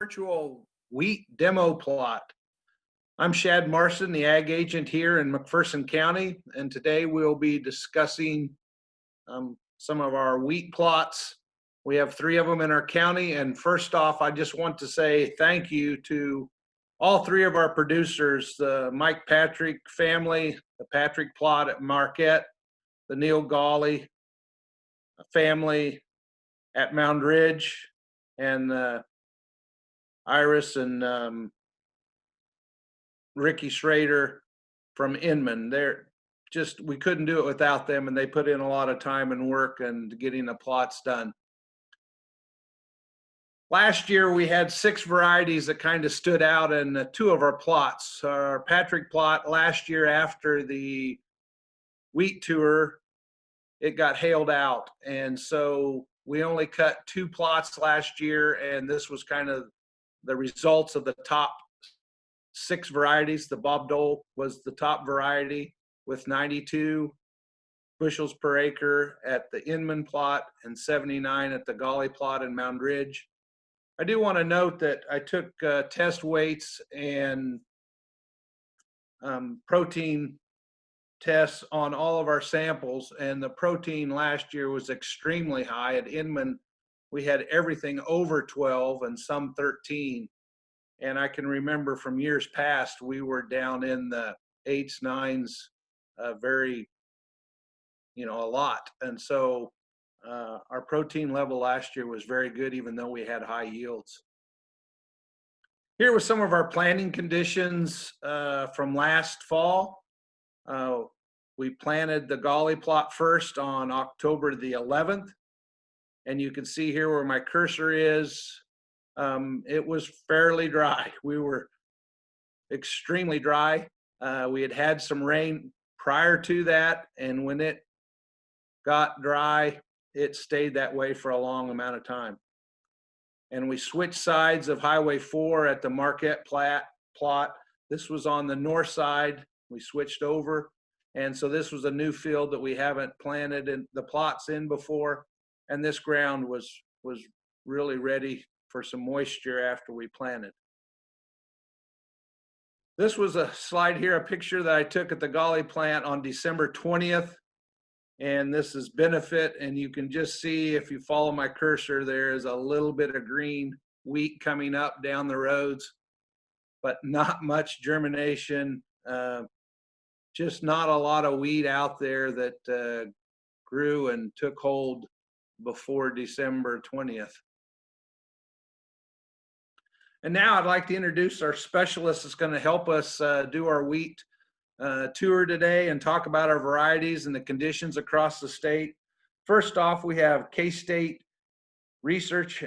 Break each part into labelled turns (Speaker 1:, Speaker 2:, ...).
Speaker 1: Virtual wheat demo plot. I'm Shad Marson, the ag agent here in McPherson County, and today we'll be discussing some of our wheat plots. We have 3 of them in our county, and first off, I just want to say thank you to all 3 of our producers, the Mike Patrick family, the Patrick plot at Marquette, the Neil Gawley family at Mound Ridge, and Iris and Ricky Schrader from Inman. We couldn't do it without them, and they put in a lot of time and work and getting the plots done. Last year we had 6 varieties that kind of stood out in 2 of our plots. Our Patrick plot last year, after the wheat tour, it got hailed out, and so we only cut 2 plots last year, and this was kind of the results of the top 6 varieties. The Bob Dole was the top variety with 92 bushels per acre at the Inman plot and 79 at the Gawley plot in Mound Ridge. I do want to note that I took test weights and protein tests on all of our samples, and the protein last year was extremely high. At Inman, we had everything over 12 and some 13. And I can remember from years past, we were down in the 8s, 9s, a lot. And so our protein level last year was very good, even though we had high yields. Here were some of our planting conditions from last fall. We planted the Gawley plot first on October the 11th. And you can see here where my cursor is. It was fairly dry. We were extremely dry. We had had some rain prior to that, and when it got dry, it stayed that way for a long amount of time. And we switched sides of Highway 4 at the Marquette plot. This was on the north side. We switched over, and so this was a new field that we haven't planted in the plots in before, and this ground was really ready for some moisture after we planted. This was a slide here, a picture that I took at the Gawley plant on December 20th. And this is benefit, and you can just see, if you follow my cursor, there is a little bit of green wheat coming up down the roads, but not much germination, just not a lot of wheat out there that grew and took hold before December 20th. And now I'd like to introduce our specialist that's going to help us do our wheat tour today and talk about our varieties and the conditions across the state. First off, we have K-State research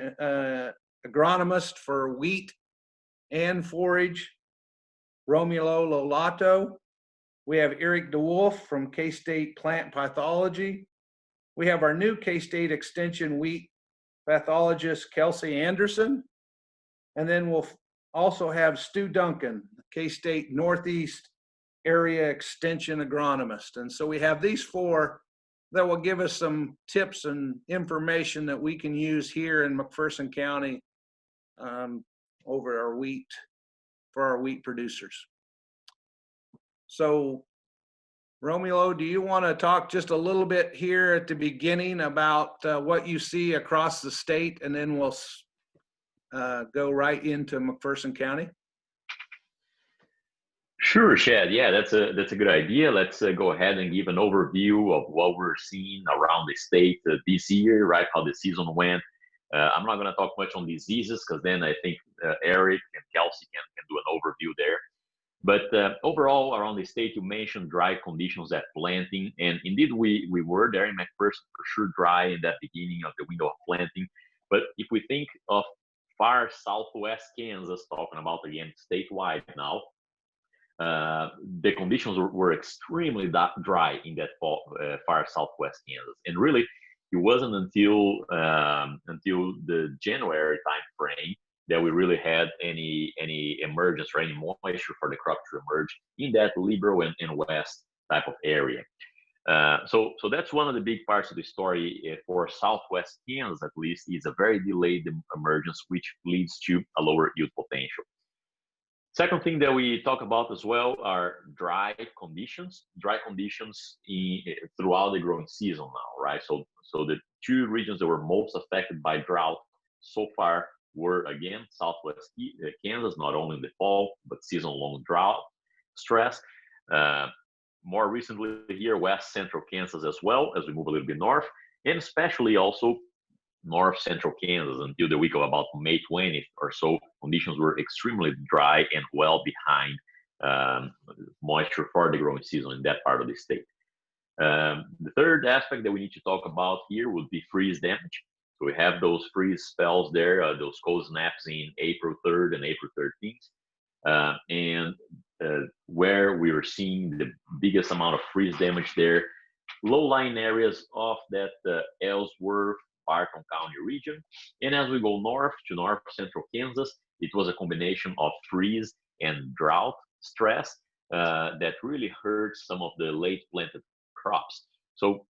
Speaker 1: agronomist for wheat and forage, Romulo Lolato. We have Eric DeWolf from K-State Plant Pathology. We have our new K-State Extension wheat pathologist, Kelsey Anderson. And then we'll also have Stu Duncan, K-State Northeast Area Extension Agronomist. And so we have these 4 that will give us some tips and information that we can use here in McPherson County over our wheat, for our wheat producers. So Romulo, do you want to talk just a little bit here at the beginning about what you see across the state, and then we'll go right into McPherson County?
Speaker 2: Sure, Shad. Yeah, that's a good idea. Let's go ahead and give an overview of what we're seeing around the state this year, right? How the season went. I'm not going to talk much on diseases, because then I think Eric and Kelsey can do an overview there. But overall, around the state, you mentioned dry conditions at planting, and indeed we were there in McPherson for sure, dry in that beginning of the window of planting. But if we think of far southwest Kansas, talking about again statewide now, the conditions were extremely dry in that far southwest Kansas, and really it wasn't until the January time frame that we really had any emergence or any moisture for the crop to emerge in that liberal and west type of area. So that's one of the big parts of the story for Southwest Kansas, at least, is a very delayed emergence, which leads to a lower yield potential. Second thing that we talk about as well are dry conditions. Dry conditions throughout the growing season now, right? So the two regions that were most affected by drought so far were, again, Southwest Kansas, not only in the fall, but season-long drought stress. More recently here, West Central Kansas as well, as we move a little bit north, and especially also North Central Kansas until the week of about May 20th or so. Conditions were extremely dry and well behind moisture for the growing season in that part of the state. The third aspect that we need to talk about here would be freeze damage. So we have those freeze spells there, those cold snaps in April 3rd and April 13th. And where we were seeing the biggest amount of freeze damage there, low-lying areas of that Ellsworth, Barton County region. And as we go north to North Central Kansas, it was a combination of freeze and drought stress that really hurt some of the late planted crops. So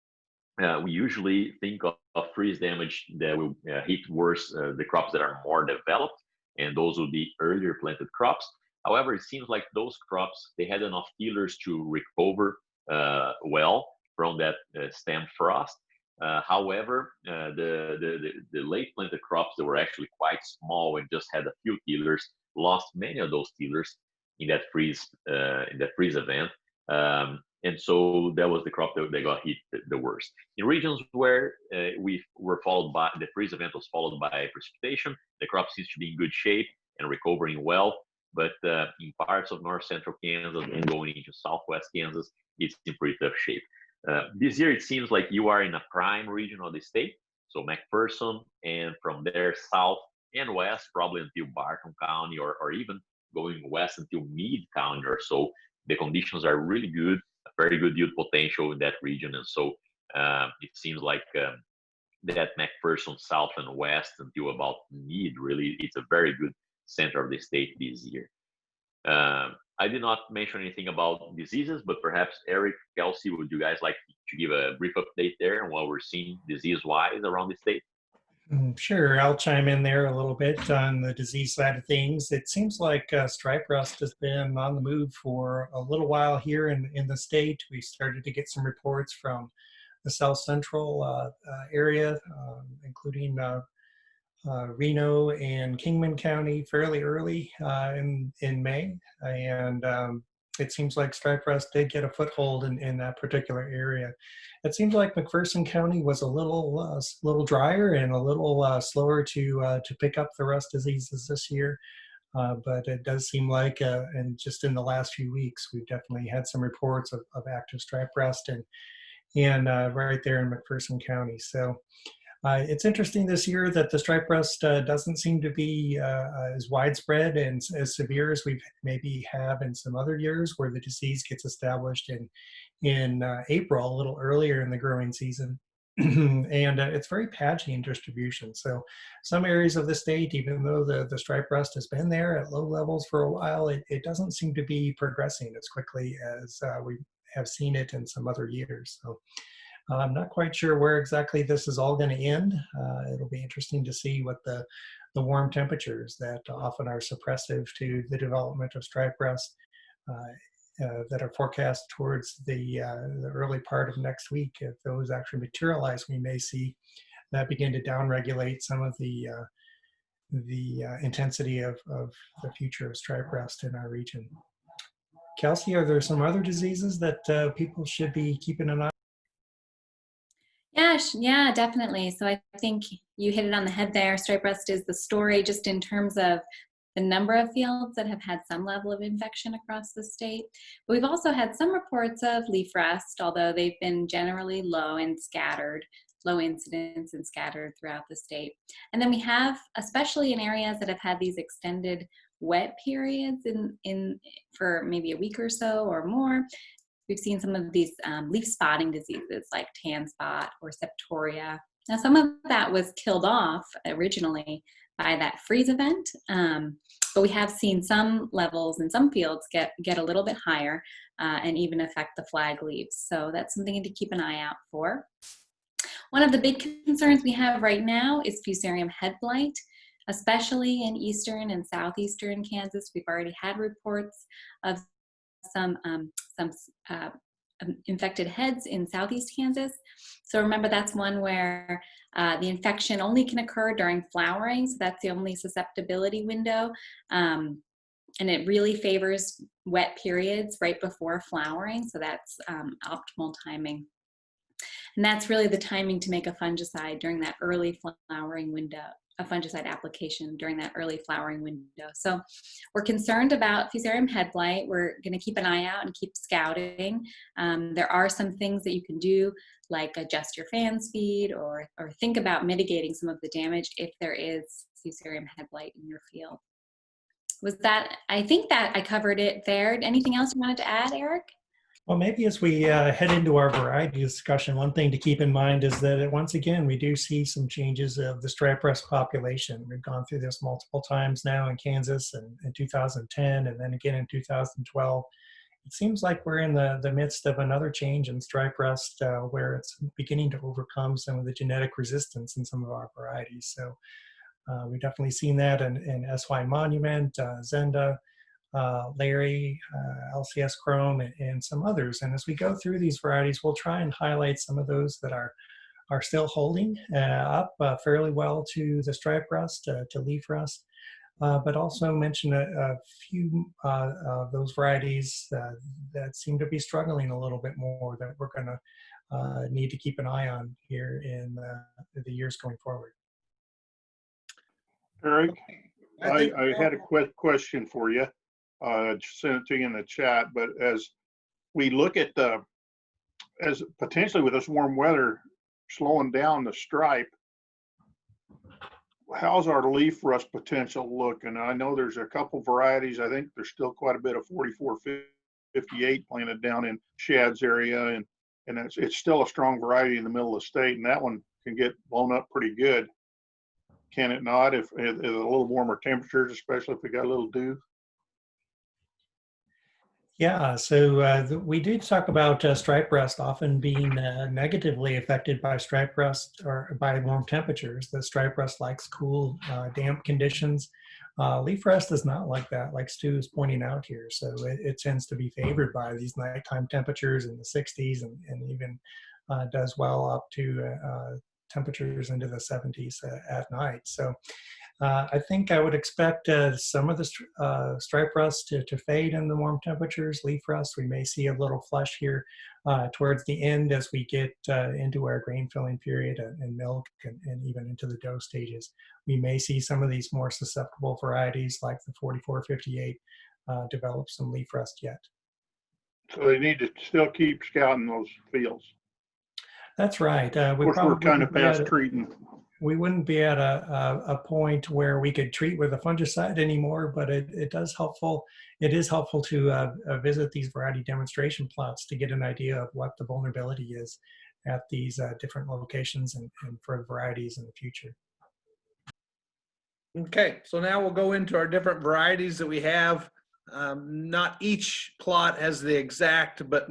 Speaker 2: we usually think of freeze damage that will hit worse the crops that are more developed, and those will be earlier planted crops. However, it seems like those crops, they had enough tillers to recover well from that stem frost. However, the late planted crops that were actually quite small and just had a few tillers lost many of those tillers in that freeze event. And so that was the crop that they got hit the worst. In regions where we were followed by, the freeze event was followed by precipitation, the crop seems to be in good shape and recovering well. But in parts of North Central Kansas and going into Southwest Kansas, it's in pretty tough shape. This year, it seems like you are in a prime region of the state. So McPherson, and from there south and west, probably until Barton County, or even going west until Meade County or so, the conditions are really good, a very good yield potential in that region. And so it seems like that McPherson south and west until about Meade, really, it's a very good center of the state this year. I did not mention anything about diseases, but perhaps Eric, Kelsey, would you guys like to give a brief update there on what we're seeing disease-wise around the state?
Speaker 3: Sure, I'll chime in there a little bit on the disease side of things. It seems like stripe rust has been on the move for a little while here in the state. We started to get some reports from the South Central area, including Reno and Kingman County fairly early in May. And it seems like stripe rust did get a foothold in that particular area. It seems like McPherson County was a little drier and a little slower to pick up the rust diseases this year. But it does seem like, and just in the last few weeks, we've definitely had some reports of active stripe rust and right there in McPherson County. So it's interesting this year that the stripe rust doesn't seem to be as widespread and as severe as we maybe have in some other years, where the disease gets established in April, a little earlier in the growing season. And it's very patchy in distribution. So some areas of the state, even though the stripe rust has been there at low levels for a while, it doesn't seem to be progressing as quickly as we have seen it in some other years. So I'm not quite sure where exactly this is all going to end. It'll be interesting to see what the warm temperatures that often are suppressive to the development of stripe rust that are forecast towards the early part of next week. If those actually materialize, we may see that begin to downregulate some of the intensity of the future of stripe rust in our region. Kelsey, are there some other diseases that people should be keeping an eye on?
Speaker 4: Yeah, definitely. So I think you hit it on the head there. Stripe rust is the story just in terms of the number of fields that have had some level of infection across the state. But we've also had some reports of leaf rust, although they've been generally low and scattered, low incidence and scattered throughout the state. And then we have, especially in areas that have had these extended wet periods for maybe a week or so or more, we've seen some of these leaf spotting diseases like tan spot or septoria. Now, some of that was killed off originally by that freeze event, but we have seen some levels in some fields get a little bit higher. and even affect the flag leaves. So that's something to keep an eye out for. One of the big concerns we have right now is fusarium head blight, especially in eastern and southeastern Kansas. We've already had reports of some infected heads in southeast Kansas. So remember, that's one where the infection only can occur during flowering. So that's the only susceptibility window. And it really favors wet periods right before flowering. So that's optimal timing. And that's really the timing to make a fungicide during that early flowering window, a fungicide application during that early flowering window. So we're concerned about fusarium head blight. We're going to keep an eye out and keep scouting. There are some things that you can do, like adjust your fan speed or think about mitigating some of the damage if there is fusarium head blight in your field. Was that, I think that I covered it there. Anything else you wanted to add, Eric?
Speaker 3: Well, maybe as we head into our variety discussion, one thing to keep in mind is that once again, we do see some changes of the striped rust population. We've gone through this multiple times now in Kansas and in 2010 and then again in 2012. It seems like we're in the midst of another change in striped rust where it's beginning to overcome some of the genetic resistance in some of our varieties. So we've definitely seen that in SY Monument, Zenda, Larry, LCS Chrome, and some others. And as we go through these varieties, we'll try and highlight some of those that are still holding up fairly well to the stripe rust, to leaf rust, but also mention a few of those varieties that seem to be struggling a little bit more that we're going to need to keep an eye on here in the years going forward.
Speaker 5: Eric, I had a quick question for you. Just sent it to you in the chat, but as we look at as potentially with this warm weather slowing down the stripe, how's our leaf rust potential looking? I know there's a couple varieties. I think there's still quite a bit of 4458 planted down in Shad's area, and it's still a strong variety in the middle of the state, and that one can get blown up pretty good. Can it not if a little warmer temperatures, especially if we got a little dew?
Speaker 3: Yeah, so we do talk about stripe rust often being negatively affected by stripe rust or by warm temperatures. The stripe rust likes cool, damp conditions. Leaf rust is not like that, like Stu is pointing out here. So it tends to be favored by these nighttime temperatures in the 60s and even does well up to temperatures into the 70s at night. So I think I would expect some of the stripe rust to fade in the warm temperatures. Leaf rust, we may see a little flush here towards the end as we get into our grain filling period and milk and even into the dough stages. We may see some of these more susceptible varieties like the 4458 develop some leaf rust yet.
Speaker 5: So they need to still keep scouting those fields.
Speaker 3: That's right.
Speaker 5: Of course, we're kind of past treating.
Speaker 3: We wouldn't be at a point where we could treat with a fungicide anymore, but it is helpful to visit these variety demonstration plots to get an idea of what the vulnerability is at these different locations and for varieties in the future.
Speaker 1: Okay, so now we'll go into our different varieties that we have. Not each plot has the exact, but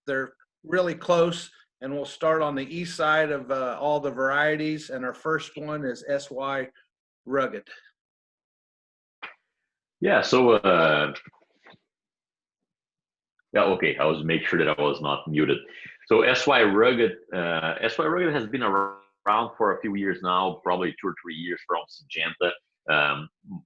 Speaker 1: they're really close. And we'll start on the east side of all the varieties. And our first one is SY Rugged.
Speaker 2: Yeah, so, yeah, okay, I was making sure that I was not muted. So SY Rugged has been around for a few years now, probably 2 or 3 years from Syngenta.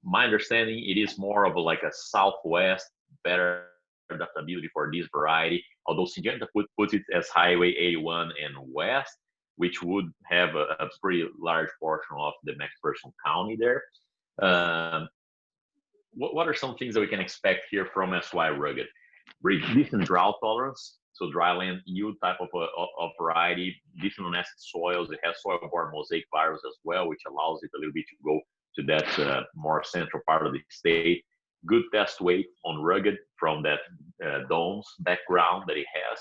Speaker 2: My understanding, it is more of like a Southwest, better adaptability for this variety, although Syngenta puts it as Highway 81 and West, which would have a pretty large portion of the McPherson County there. What are some things that we can expect here from SY Rugged? Decent drought tolerance, so dryland yield type of variety, decent on acid soils. It has soil-borne mosaic virus as well, which allows it a little bit to go to that more central part of the state. Good test weight on rugged from that domes background that it has.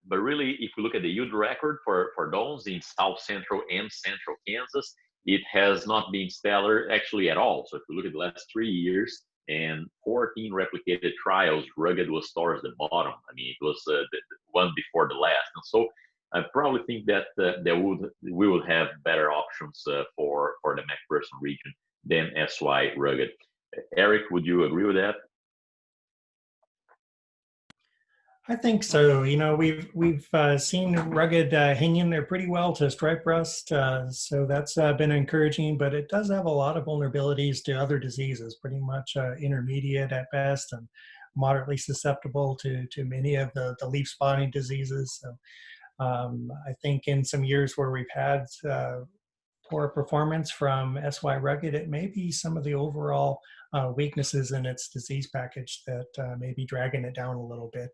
Speaker 2: But really, if we look at the yield record for domes in South Central and Central Kansas, it has not been stellar actually at all. So if we look at the last 3 years and 14 replicated trials, rugged was towards the bottom. I mean, it was the one before the last. And so I probably think that we would have better options for the McPherson region than SY rugged. Eric, would you agree with that?
Speaker 3: I think so. You know, we've seen rugged hang in there pretty well to stripe rust, so that's been encouraging. But it does have a lot of vulnerabilities to other diseases, pretty much intermediate at best, and moderately susceptible to many of the leaf spotting diseases. So I think in some years where we've had poor performance from SY rugged, it may be some of the overall weaknesses in its disease package that may be dragging it down a little bit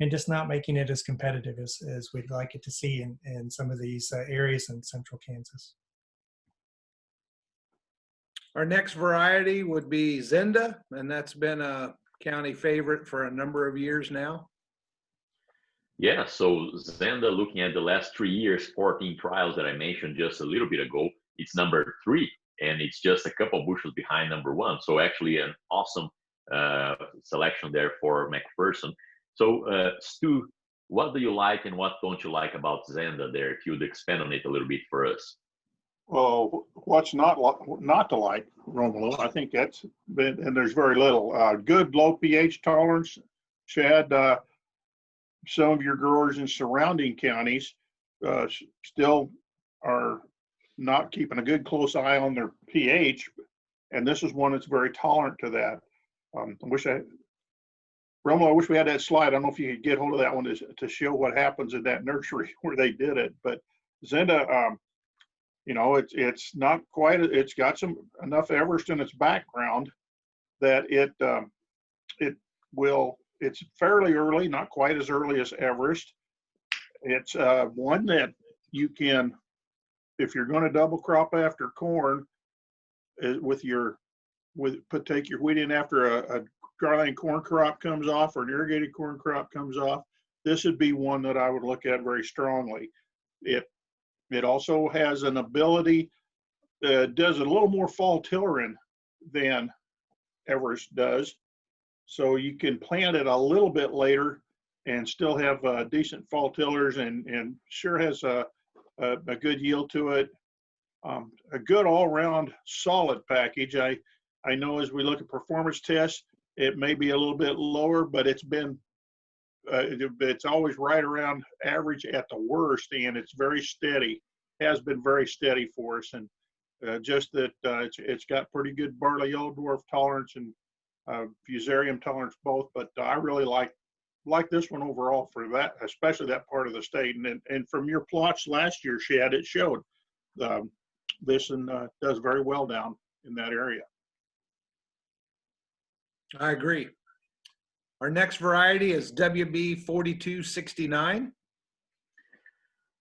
Speaker 3: and just not making it as competitive as we'd like it to see in some of these areas in central Kansas.
Speaker 1: Our next variety would be Zenda, and that's been a county favorite for a number of years now.
Speaker 2: Yeah, so Zenda, looking at the last 3 years, 14 trials that I mentioned just a little bit ago, it's number 3, and it's just a couple bushels behind number 1. So actually an awesome selection there for McPherson. So Stu, what do you like and what don't you like about Zenda there? If you'd expand on it a little bit for us.
Speaker 5: Well, what's not to like, Romulo? I think that's been, and there's very little. Good low pH tolerance. Chad, some of your growers in surrounding counties still are not keeping a good close eye on their pH, and this is one that's very tolerant to that. Romulo, I wish we had that slide. I don't know if you could get hold of that one to show what happens in that nursery where they did it. But Zenda, you know, it's not quite. It's got enough Everest in its background that it's fairly early, not quite as early as Everest. It's one that you can, if you're going to double crop after corn, take your wheat in after a dryland corn crop comes off or an irrigated corn crop comes off, this would be one that I would look at very strongly. It also has an ability, does a little more fall tillering than Everest does. So you can plant it a little bit later and still have decent fall tillers and sure has a good yield to it. A good all-around solid package. I know as we look at performance tests, it may be a little bit lower, but it's always right around average at the worst, and it's very steady. Has been very steady for us, and just that it's got pretty good barley yellow dwarf tolerance and fusarium tolerance both. But I really like this one overall for that, especially that part of the state. And from your plots last year, Shad, it showed this and does very well down in that area.
Speaker 1: I agree. Our next variety is WB 4269.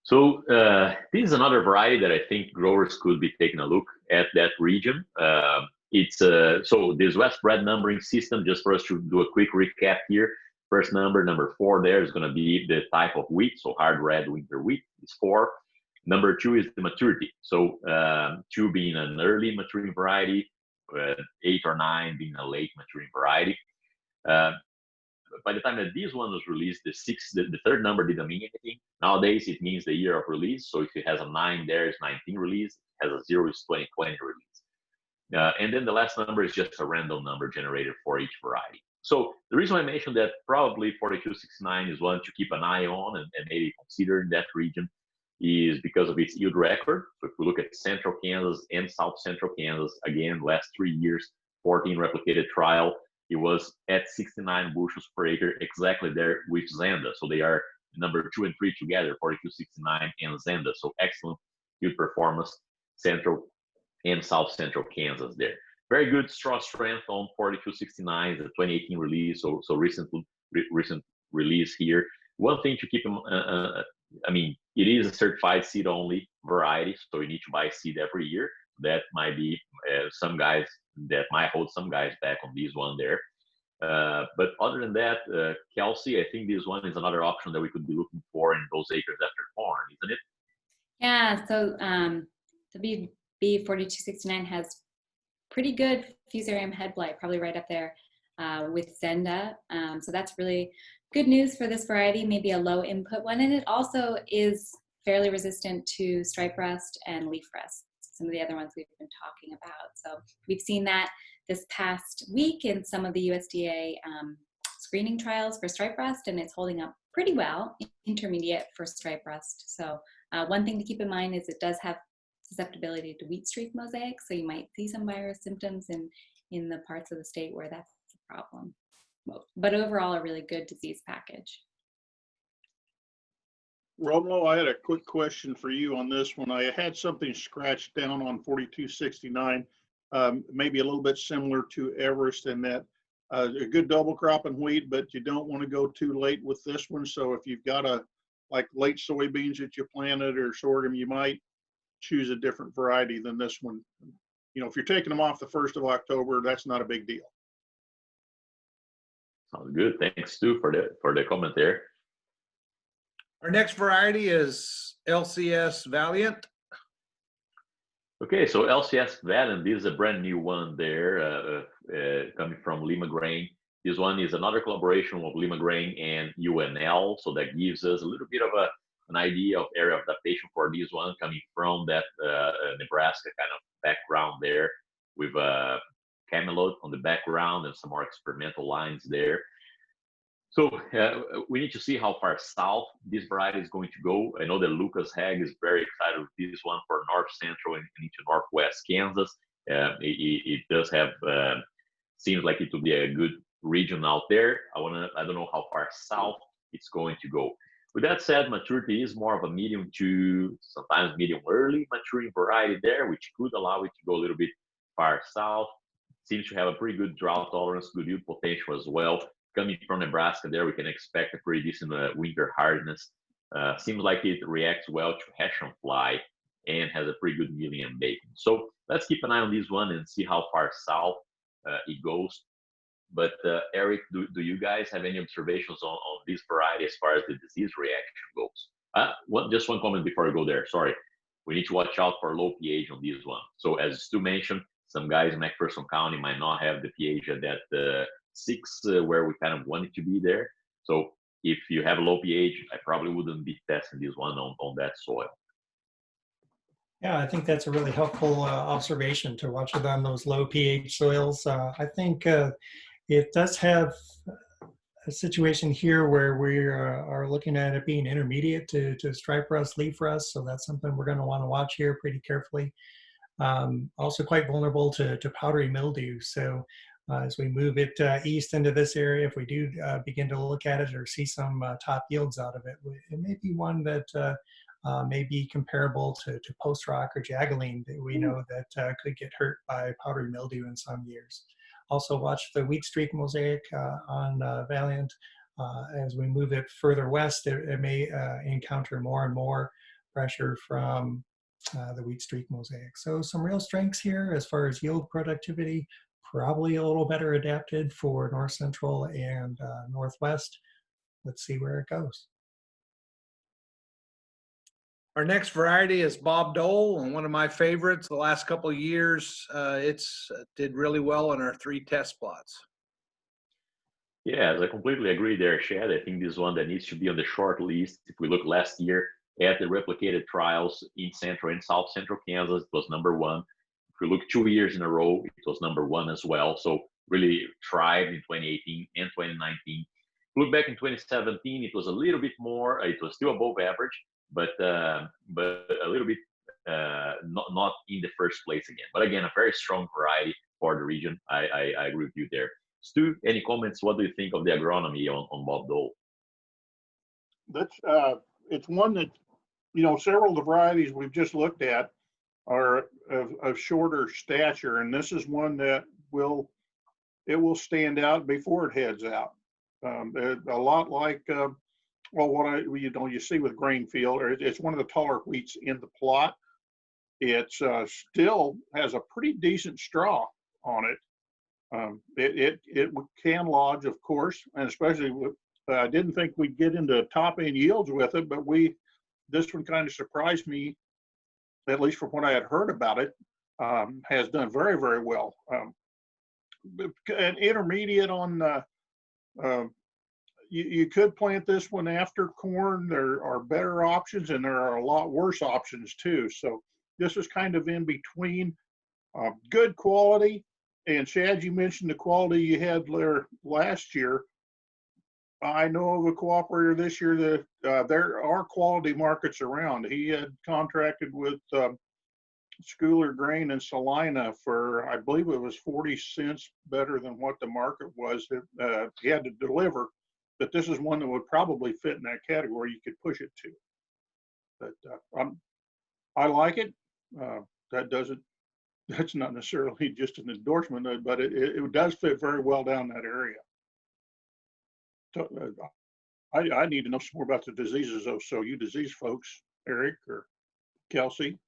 Speaker 2: So this is another variety that I think growers could be taking a look at that region. It's so this West Red numbering system, just for us to do a quick recap here. First number 4 there is going to be the type of wheat. So hard red winter wheat is 4. Number 2 is the maturity. So 2 being an early maturing variety, 8 or 9 being a late maturing variety. By the time that this one was released, the third number didn't mean anything. Nowadays, it means the year of release. So if it has a 9 there, it's 19 release. It has a 0, it's 2020 release. And then the last number is just a random number generated for each variety. So the reason I mentioned that probably 4269 is one to keep an eye on and maybe consider in that region is because of its yield record. So if we look at central Kansas and south central Kansas, again, last 3 years, 14 replicated trial, it was at 69 bushels per acre, exactly there with Zenda. So they are number 2 and 3 together, 4269 and Zenda. So excellent yield performance, central and south central Kansas there. Very good straw strength on 4269, the 2018 release, so recent release here. One thing to keep in I mean, it is a certified seed only variety, so you need to buy seed every year. That might be some guys that might hold some guys back on this one there. But other than that, Kelsey, I think this one is another option that we could be looking for in those acres after corn, isn't it?
Speaker 4: Yeah, so WB 4269 has pretty good fusarium head blight, probably right up there with Zenda. So that's really good news for this variety, maybe a low input one. And it also is fairly resistant to stripe rust and leaf rust, some of the other ones we've been talking about. So we've seen that this past week in some of the USDA screening trials for stripe rust, and it's holding up pretty well, intermediate for stripe rust. So one thing to keep in mind is it does have susceptibility to wheat streak mosaic, so you might see some virus symptoms in the parts of the state where that's a problem. But overall, a really good disease package.
Speaker 5: Romulo, I had a quick question for you on this one. I had something scratched down on 4269, maybe a little bit similar to Everest in that a good double crop in wheat, but you don't want to go too late with this one. So if you've got like late soybeans that you planted or sorghum, you might choose a different variety than this one. You know, if you're taking them off the 1st of October, that's not a big deal.
Speaker 2: Sounds good. Thanks, Stu, for the comment there.
Speaker 1: Our next variety is LCS Valiant.
Speaker 2: Okay, so LCS Valiant, this is a brand new one there, coming from Lima Grain. This one is another collaboration of Lima Grain and UNL, so that gives us a little bit of an idea of area of adaptation for this one, coming from that Nebraska kind of background there, with camelot on the background and some more experimental lines there. So we need to see how far south this variety is going to go. I know that Lucas Haig is very excited with this one for North Central and into Northwest Kansas. It does have, seems like it will be a good region out there. I don't know how far south it's going to go. With that said, maturity is more of a medium to sometimes medium early maturing variety there, which could allow it to go a little bit far south. Seems to have a pretty good drought tolerance, good yield potential as well. Coming from Nebraska there, we can expect a pretty decent winter hardness. Seems like it reacts well to Hessian fly and has a pretty good milling and baking. So let's keep an eye on this one and see how far south it goes. But Eric, do you guys have any observations on this variety as far as the disease reaction goes? Just one comment before I go there. Sorry. We need to watch out for low pH on this one. So as Stu mentioned, some guys in McPherson County might not have the pH at that 6 where we kind of want it to be there. So if you have a low pH, I probably wouldn't be testing this one on that soil.
Speaker 3: Yeah, I think that's a really helpful observation to watch it on those low pH soils. I think it does have a situation here where we are looking at it being intermediate to stripe rust, leaf rust. So that's something we're going to want to watch here pretty carefully. Also quite vulnerable to powdery mildew. So as we move it east into this area, if we do begin to look at it or see some top yields out of it, it may be one that may be comparable to post rock or jageline that we know that could get hurt by powdery mildew in some years. Also watch the wheat streak mosaic on Valiant. As we move it further west, it may encounter more and more pressure from the wheat streak mosaic. So some real strengths here as far as yield productivity, probably a little better adapted for North Central and Northwest. Let's see where it goes.
Speaker 1: Our next variety is Bob Dole, and one of my favorites the last couple of years. It's did really well on our 3 test plots.
Speaker 2: Yeah, I completely agree there, Chad. I think this is one that needs to be on the short list. If we look last year at the replicated trials in Central and South Central Kansas, it was #1. If we look 2 years in a row, it was #1 as well. So really thrived in 2018 and 2019. Look back in 2017, it was a little bit more. It was still above average, but a little bit not in the first place again. But again, a very strong variety for the region. I agree with you there. Stu, any comments? What do you think of the agronomy on Bob Dole?
Speaker 5: That's it's one that, you know, several of the varieties we've just looked at are of shorter stature, and this is one that will stand out before it heads out. A lot like well, you see with Grainfield, or it's one of the taller wheats in the plot. It still has a pretty decent straw on it. It can lodge, of course, and especially with, I didn't think we'd get into top end yields with it, but this one kind of surprised me, at least from what I had heard about it. has done very, very well. An intermediate on, you could plant this one after corn. There are better options and there are a lot worse options too. So this is kind of in between. Good quality. And Shad, you mentioned the quality you had there last year. I know of a cooperator this year that there are quality markets around. He had contracted with Schooler Grain in Salina for, I believe it was 40 cents better than what the market was that he had to deliver. But this is one that would probably fit in that category. You could push it to. But I like it. That's not necessarily just an endorsement, but it does fit very well down that area. So, I need to know some more about the diseases, though. So you disease folks, Eric or Kelsey.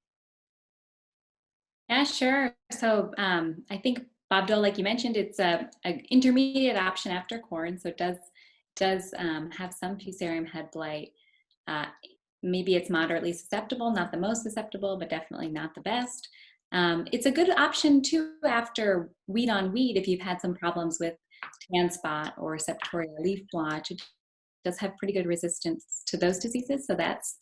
Speaker 4: Yeah, sure. So I think, Bob Dole, like you mentioned, it's an intermediate option after corn. So it does have some fusarium head blight. Maybe it's moderately susceptible, not the most susceptible, but definitely not the best. It's a good option too after weed on weed if you've had some problems with tan spot or septoria leaf blotch. It does have pretty good resistance to those diseases, so that's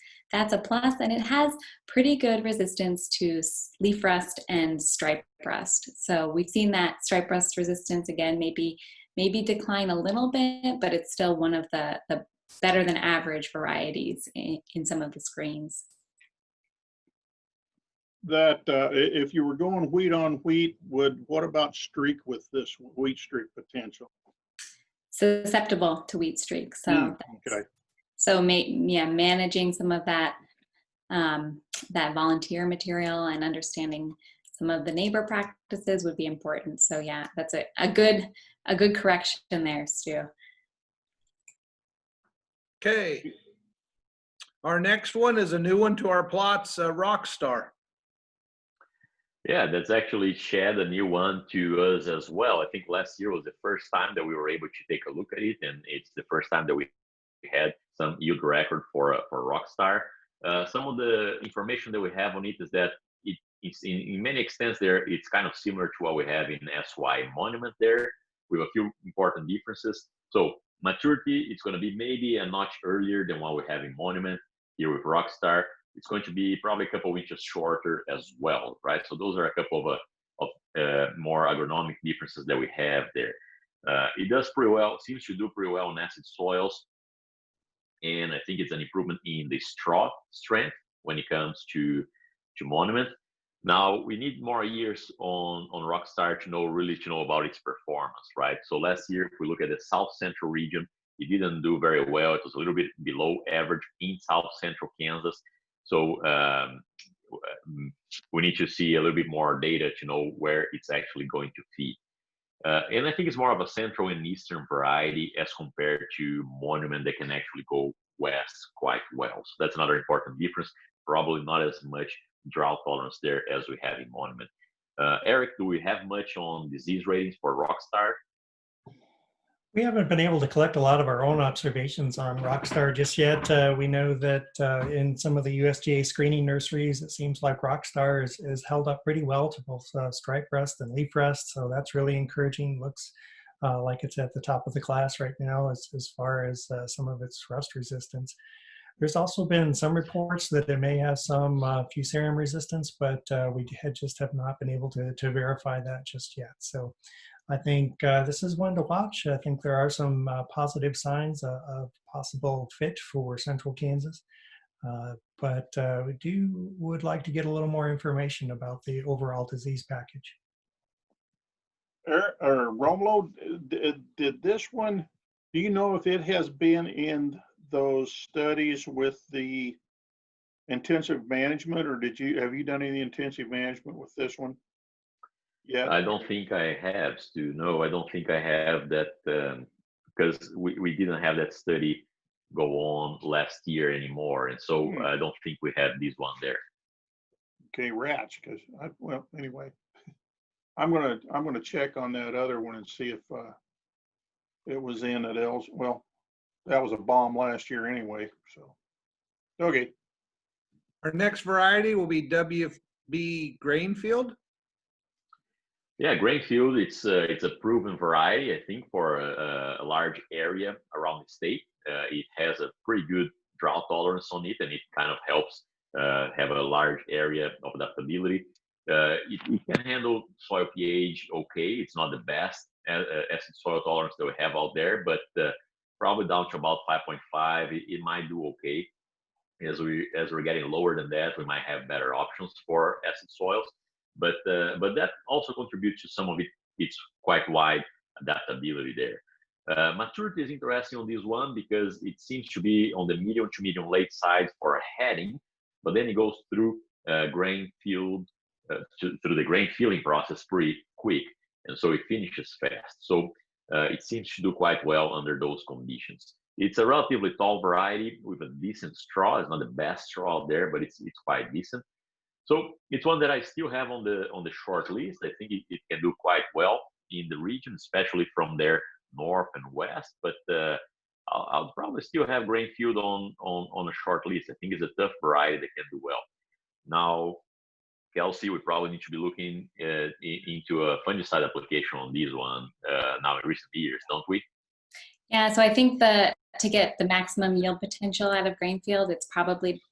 Speaker 4: a plus. And it has pretty good resistance to leaf rust and stripe rust. So we've seen that stripe rust resistance again maybe decline a little bit, but it's still one of the better than average varieties in some of the screens.
Speaker 5: That if you were going wheat on wheat, what about streak with this wheat streak potential?
Speaker 4: Susceptible to wheat streak. So
Speaker 5: okay.
Speaker 4: So managing some of that that volunteer material and understanding some of the neighbor practices would be important. So yeah, that's a good correction there, Stu.
Speaker 1: Okay. Our next one is a new one to our plots, Rockstar.
Speaker 2: Yeah, that's actually Shad, a new one to us as well. I think last year was the first time that we were able to take a look at it, and it's the first time that we had some yield record for Rockstar. Some of the information that we have on it is that it's in many extents there, it's kind of similar to what we have in SY Monument there, with a few important differences. So maturity, it's going to be maybe a notch earlier than what we have in Monument. Here with Rockstar, it's going to be probably a couple of inches shorter as well, right? So those are a couple of more agronomic differences that we have there. It does pretty well, seems to do pretty well on acid soils. And I think it's an improvement in the straw strength when it comes to Monument. Now we need more years on Rockstar to know about its performance, right? So last year, if we look at the South Central region, it didn't do very well. It was a little bit below average in South Central Kansas. So we need to see a little bit more data to know where it's actually going to feed. And I think it's more of a central and eastern variety as compared to Monument that can actually go west quite well. So that's another important difference. Probably not as much drought tolerance there as we have in Monument. Eric, do we have much on disease ratings for Rockstar?
Speaker 3: We haven't been able to collect a lot of our own observations on Rockstar just yet. We know that in some of the USDA screening nurseries, it seems like Rockstar is held up pretty well to both stripe rust and leaf rust. So that's really encouraging. Looks like it's at the top of the class right now as far as some of its rust resistance. There's also been some reports that it may have some fusarium resistance, but we just have not been able to verify that just yet. So I think this is one to watch. I think there are some positive signs of possible fit for Central Kansas, but we would like to get a little more information about the overall disease package.
Speaker 5: Romulo, did this one, do you know if it has been in those studies with the intensive management, or have you done any intensive management with this one? Yeah,
Speaker 2: I don't think I have, Stu. No, I don't think I have that because we didn't have that study go on last year anymore, and so I don't think we have this one there.
Speaker 5: Okay, rats. Because well, anyway, I'm gonna check on that other one and see if it was in at else. Well, that was a bomb last year anyway. So okay.
Speaker 1: Our next variety will be WB Grainfield.
Speaker 2: Yeah, Grainfield, it's a proven variety, I think, for a large area around the state. It has a pretty good drought tolerance on it, and it kind of helps have a large area of adaptability. It can handle soil pH okay. It's not the best acid soil tolerance that we have out there, but probably down to about 5.5, it might do okay. As we're getting lower than that, we might have better options for acid soils. But that also contributes to some of its quite wide adaptability there. Maturity is interesting on this one because it seems to be on the medium to medium late side for heading, but then it goes through grain field through the grain filling process pretty quick, and so it finishes fast. So it seems to do quite well under those conditions. It's a relatively tall variety with a decent straw. It's not the best straw out there, but it's quite decent. So it's one that I still have on the short list. I think it can do quite well in the region, especially from there north and west. But I'll probably still have Grainfield on a short list. I think it's a tough variety that can do well. Now, Kelsey, we probably need to be looking into a fungicide application on this one now in recent years, don't we?
Speaker 4: Yeah, so I think to get the maximum yield potential out of Grainfield, it's probably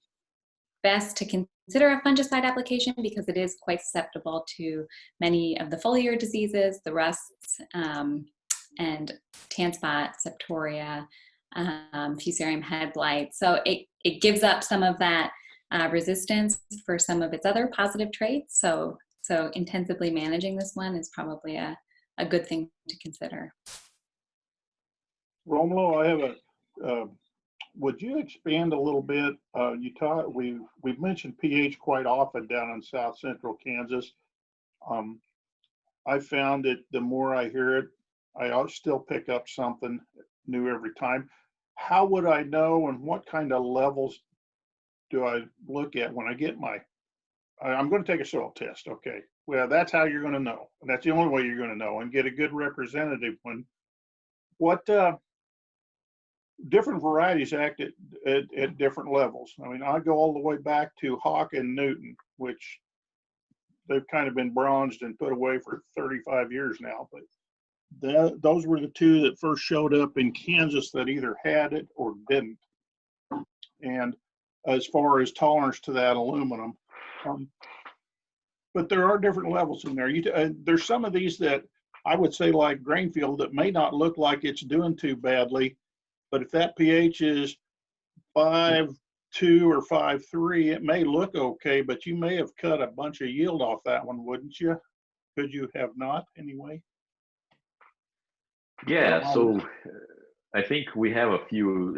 Speaker 4: best to consider a fungicide application because it is quite susceptible to many of the foliar diseases, the rusts, and tan spot, septoria, fusarium head blight. So it gives up some of that resistance for some of its other positive traits. So intensively managing this one is probably a good thing to consider.
Speaker 5: Romulo, I have would you expand a little bit? We've mentioned pH quite often down in South Central Kansas. I found it, the more I hear it, I still pick up something new every time. How would I know, and what kind of levels do I look at when I get I'm going to take a soil test. Okay. Well, that's how you're going to know. That's the only way you're going to know and get a good representative one. What different varieties act at different levels. I mean, I go all the way back to Hawk and Newton, which they've kind of been bronzed and put away for 35 years now. But those were the two that first showed up in Kansas that either had it or didn't. And as far as tolerance to that aluminum, but there are different levels in there. There's some of these that I would say, like Grainfield, that may not look like it's doing too badly, but if that pH is 5.2 or 5.3, it may look okay, but you may have cut a bunch of yield off that one, wouldn't you? Could you have not anyway?
Speaker 2: Yeah, so I think we have a few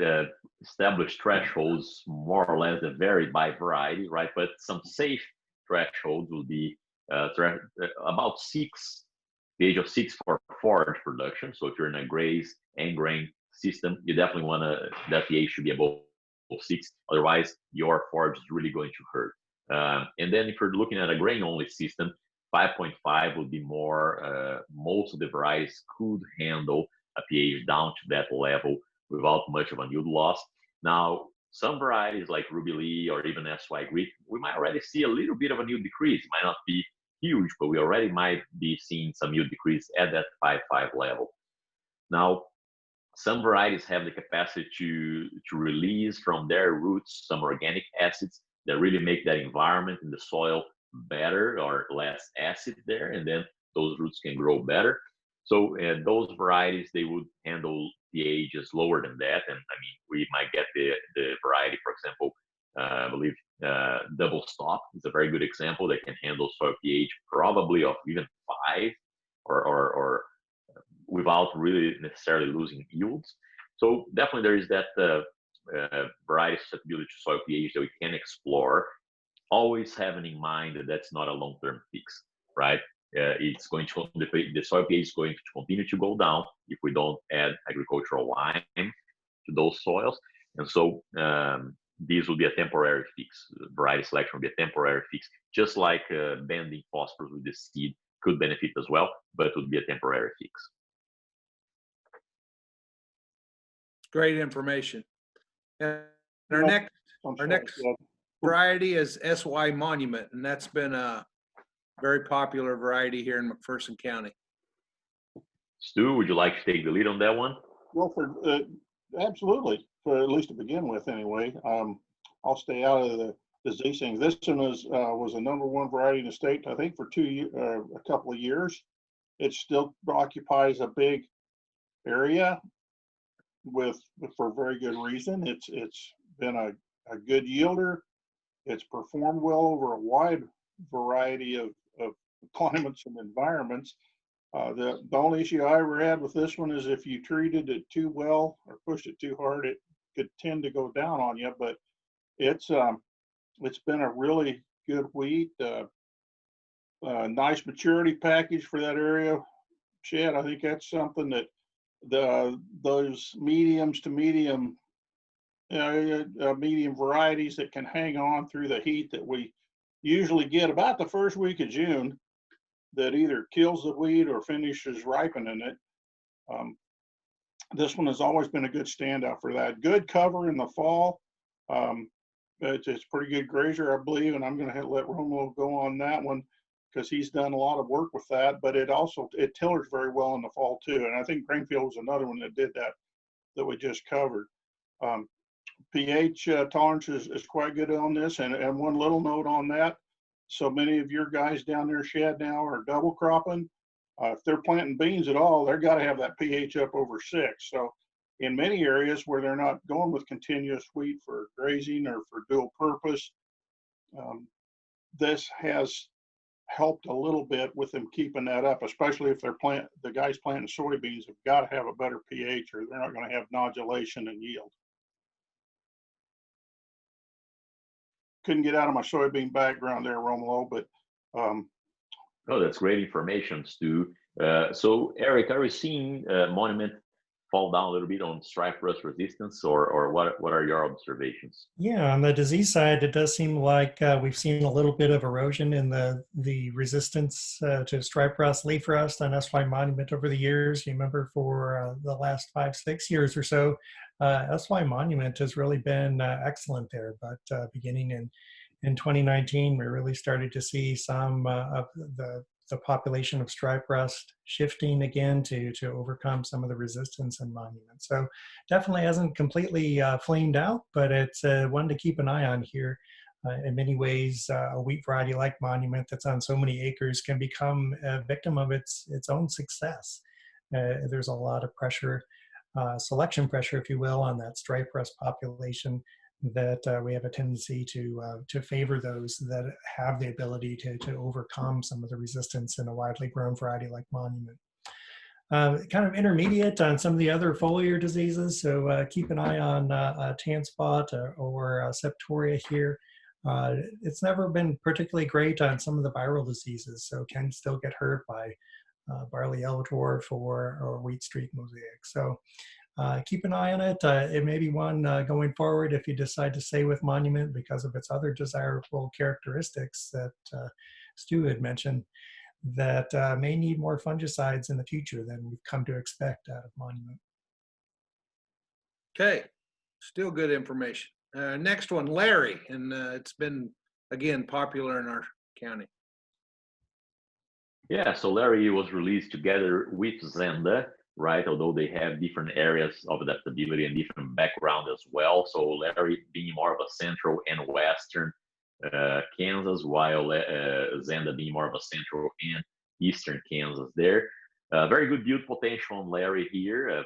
Speaker 2: established thresholds, more or less, that vary by variety, right? But some safe thresholds will be about 6, the age of 6 for forage production. So if you're in a graze and grain system, you definitely want that pH should be above 6. Otherwise, your forage is really going to hurt. And then if you're looking at a grain-only system, 5.5 would be more, most of the varieties could handle a pH down to that level without much of a yield loss. Now, some varieties like Ruby Lee or even SY Greek, we might already see a little bit of a yield decrease. It might not be huge, but we already might be seeing some yield decrease at that 5.5 level. Now, some varieties have the capacity to release from their roots some organic acids that really make that environment in the soil better or less acid there, and then those roots can grow better. So those varieties, they would handle pHs lower than that. And I mean, we might get the variety, for example, I believe Double Stop is a very good example that can handle soil pH probably of even 5 or without really necessarily losing yields. So definitely there is that variety susceptibility to soil pH that we can explore, always having in mind that that's not a long-term fix, right? It's going to, the soil pH is going to continue to go down if we don't add agricultural lime to those soils. And so these will be a temporary fix. Variety selection will be a temporary fix, just like bending phosphorus with the seed could benefit as well, but it would be a temporary fix.
Speaker 1: Great information. And our next variety is SY Monument, and that's been a very popular variety here in McPherson County.
Speaker 2: Stu, would you like to take the lead on that one?
Speaker 5: Well, absolutely, for at least to begin with, anyway. I'll stay out of the disease things. This one was a #1 variety in the state, I think, for a couple of years. It still occupies a big area for very good reason. It's been a good yielder. It's performed well over a wide variety of climates and environments. The only issue I ever had with this one is if you treated it too well or pushed it too hard, it could tend to go down on you. But it's been a really good wheat. Nice maturity package for that area. Chad, I think that's something that those mediums to medium varieties that can hang on through the heat that we usually get about the first week of June, that either kills the wheat or finishes ripening it. This one has always been a good standout for that. Good cover in the fall. It's pretty good grazer, I believe, and I'm going to let Romulo go on that one because he's done a lot of work with that. But it tillers very well in the fall too. And I think Greenfield was another one that did that we just covered. pH tolerance is quite good on this. And one little note on that. So many of your guys down there, Shad, now are double cropping. If they're planting beans at all, they've got to have that pH up over 6. So in many areas where they're not going with continuous wheat for grazing or for dual purpose, this has helped a little bit with them keeping that up, especially if the guys planting soybeans have got to have a better pH or they're not going to have nodulation and yield. Couldn't get out of my soybean background there, Romulo, but
Speaker 2: oh, that's great information, Stu. So, Eric, are we seeing Monument fall down a little bit on stripe rust resistance, or what are your observations?
Speaker 3: Yeah, on the disease side, it does seem like we've seen a little bit of erosion in the resistance to stripe rust, leaf rust, and SY Monument over the years. You remember for the last 5-6 years or so, SY Monument has really been excellent there. But beginning in 2019, we really started to see some of the population of stripe rust shifting again to overcome some of the resistance in Monument. So definitely hasn't completely flamed out, but it's one to keep an eye on here. In many ways, a wheat variety like Monument that's on so many acres can become a victim of its own success. There's a lot of pressure, selection pressure, if you will, on that stripe rust population, that we have a tendency to favor those that have the ability to overcome some of the resistance in a widely grown variety like Monument. Kind of intermediate on some of the other foliar diseases, so keep an eye on tan spot or septoria here. It's never been particularly great on some of the viral diseases, so can still get hurt by barley yellow dwarf or wheat streak mosaic. So keep an eye on it. It may be one going forward if you decide to stay with Monument because of its other desirable characteristics that Stu had mentioned that may need more fungicides in the future than we've come to expect out of Monument.
Speaker 1: Okay, still good information. Next one, Larry, and it's been, again, popular in our county.
Speaker 2: Yeah, so Larry was released together with Zenda, right? Although they have different areas of adaptability and different background as well. So Larry being more of a central and western Kansas, while Zenda being more of a central and eastern Kansas there. Very good yield potential on Larry here.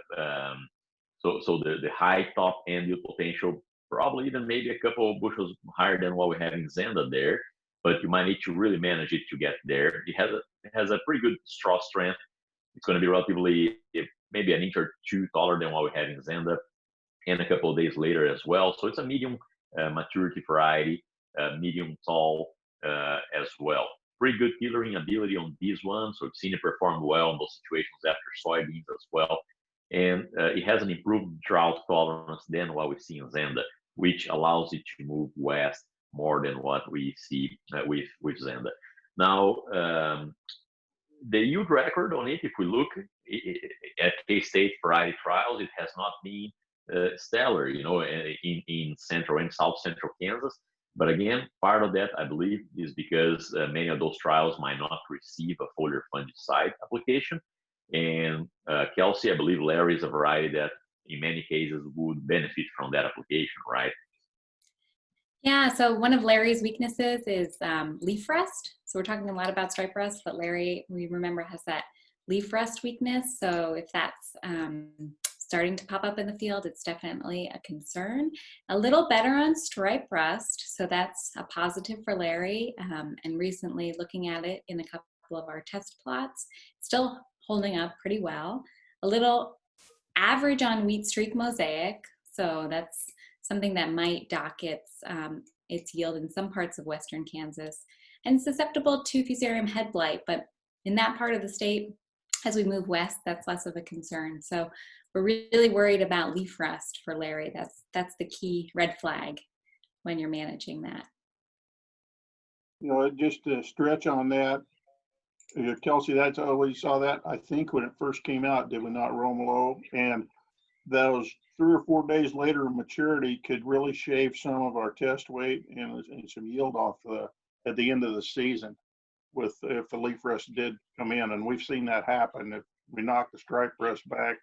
Speaker 2: So the high top end yield potential, probably even maybe a couple of bushels higher than what we have in Zenda there, but you might need to really manage it to get there. It has a pretty good straw strength. It's going to be relatively, maybe an inch or two taller than what we have in Zenda, and a couple of days later as well. So it's a medium maturity variety, medium tall as well. Pretty good tillering ability on this one. So we've seen it perform well in those situations after soybeans as well. And it has an improved drought tolerance than what we see in Zenda, which allows it to move west more than what we see with Zenda. Now, the yield record on it, if we look at K-State variety trials, it has not been stellar, in central and south central Kansas. But again, part of that, I believe, is because many of those trials might not receive a foliar fungicide application. And Kelsey, I believe Larry is a variety that in many cases would benefit from that application, right?
Speaker 4: Yeah, so one of Larry's weaknesses is leaf rust. So we're talking a lot about stripe rust, but Larry, we remember, has that leaf rust weakness. So if that's starting to pop up in the field, it's definitely a concern. A little better on stripe rust, so that's a positive for Larry. And recently looking at it in a couple of our test plots, still holding up pretty well. A little average on wheat streak mosaic, so that's something that might dock its yield in some parts of western Kansas, and susceptible to fusarium head blight, but in that part of the state, as we move west, that's less of a concern. So we're really worried about leaf rust for Larry. That's the key red flag when you're managing that.
Speaker 5: You know, just to stretch on that, Kelsey, that's always saw that, I think, when it first came out, did we not, Romolo? And those 3 or 4 days later, maturity could really shave some of our test weight and some yield off at the end of the season if the leaf rust did come in. And we've seen that happen. If we knock the stripe rust back,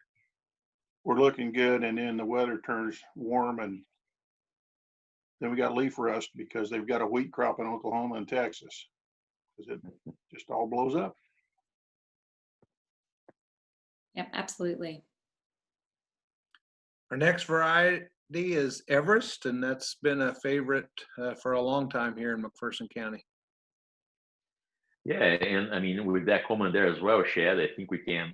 Speaker 5: we're looking good, and then the weather turns warm, and then we got leaf rust because they've got a wheat crop in Oklahoma and Texas, because it just all blows up.
Speaker 4: Yep, absolutely.
Speaker 1: Our next variety is Everest, and that's been a favorite for a long time here in McPherson County.
Speaker 2: Yeah, and I mean, with that comment there as well, Shad, I think we can,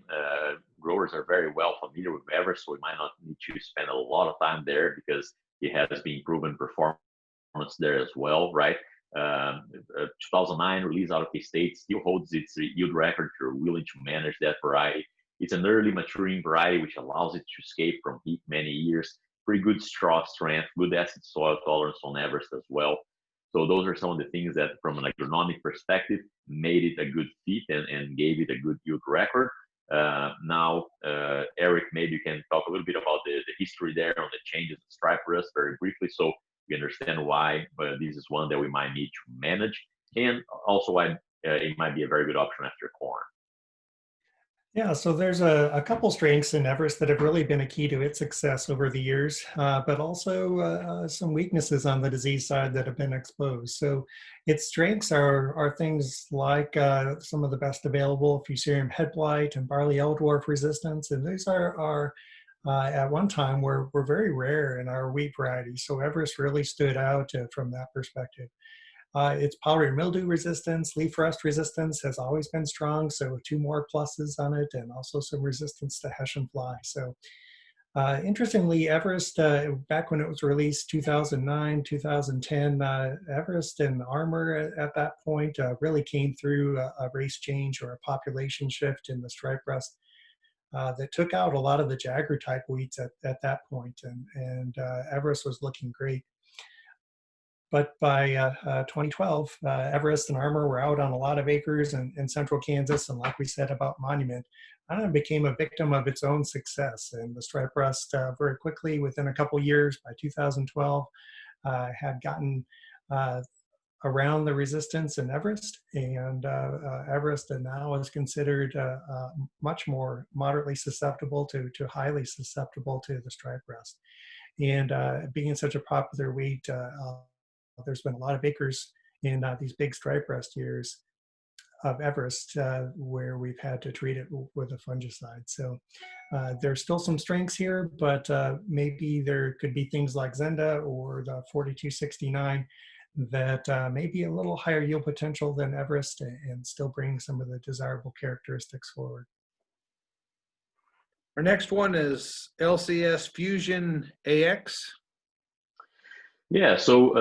Speaker 2: growers are very well familiar with Everest, so we might not need to spend a lot of time there because it has been proven performance there as well, right? 2009 release out of K-State still holds its yield record if you're willing to manage that variety. It's an early maturing variety, which allows it to escape from heat many years. Pretty good straw strength, good acid soil tolerance on Everest as well. So those are some of the things that, from an agronomic perspective, made it a good fit and gave it a good yield record. Now, Eric, maybe you can talk a little bit about the history there on the changes in stripe rust very briefly, so we understand why this is one that we might need to manage, and also why it might be a very good option after corn.
Speaker 3: Yeah, so there's a couple strengths in Everest that have really been a key to its success over the years, but also some weaknesses on the disease side that have been exposed. So its strengths are things like some of the best available fusarium head blight and barley yellow dwarf resistance, and these are at one time were very rare in our wheat varieties. So Everest really stood out from that perspective. Its powdery mildew resistance, leaf rust resistance has always been strong, so 2 more pluses on it, and also some resistance to Hessian fly. So interestingly, Everest, back when it was released 2009, 2010, Everest and Armor at that point really came through a race change or a population shift in the stripe rust that took out a lot of the Jagger type wheats at that point, and Everest was looking great. But by 2012, Everest and Armor were out on a lot of acres in central Kansas, and like we said about Monument, became a victim of its own success. And the stripe rust very quickly, within a couple years, by 2012, had gotten around the resistance in Everest, and Everest and now is considered much more moderately susceptible to highly susceptible to the stripe rust. And being such a popular wheat, there's been a lot of acres in these big stripe rust years of Everest where we've had to treat it with a fungicide. So there's still some strengths here, but maybe there could be things like Zenda or the 4269 that may be a little higher yield potential than Everest and still bring some of the desirable characteristics forward.
Speaker 1: Our next one is LCS Fusion AX.
Speaker 2: Yeah, so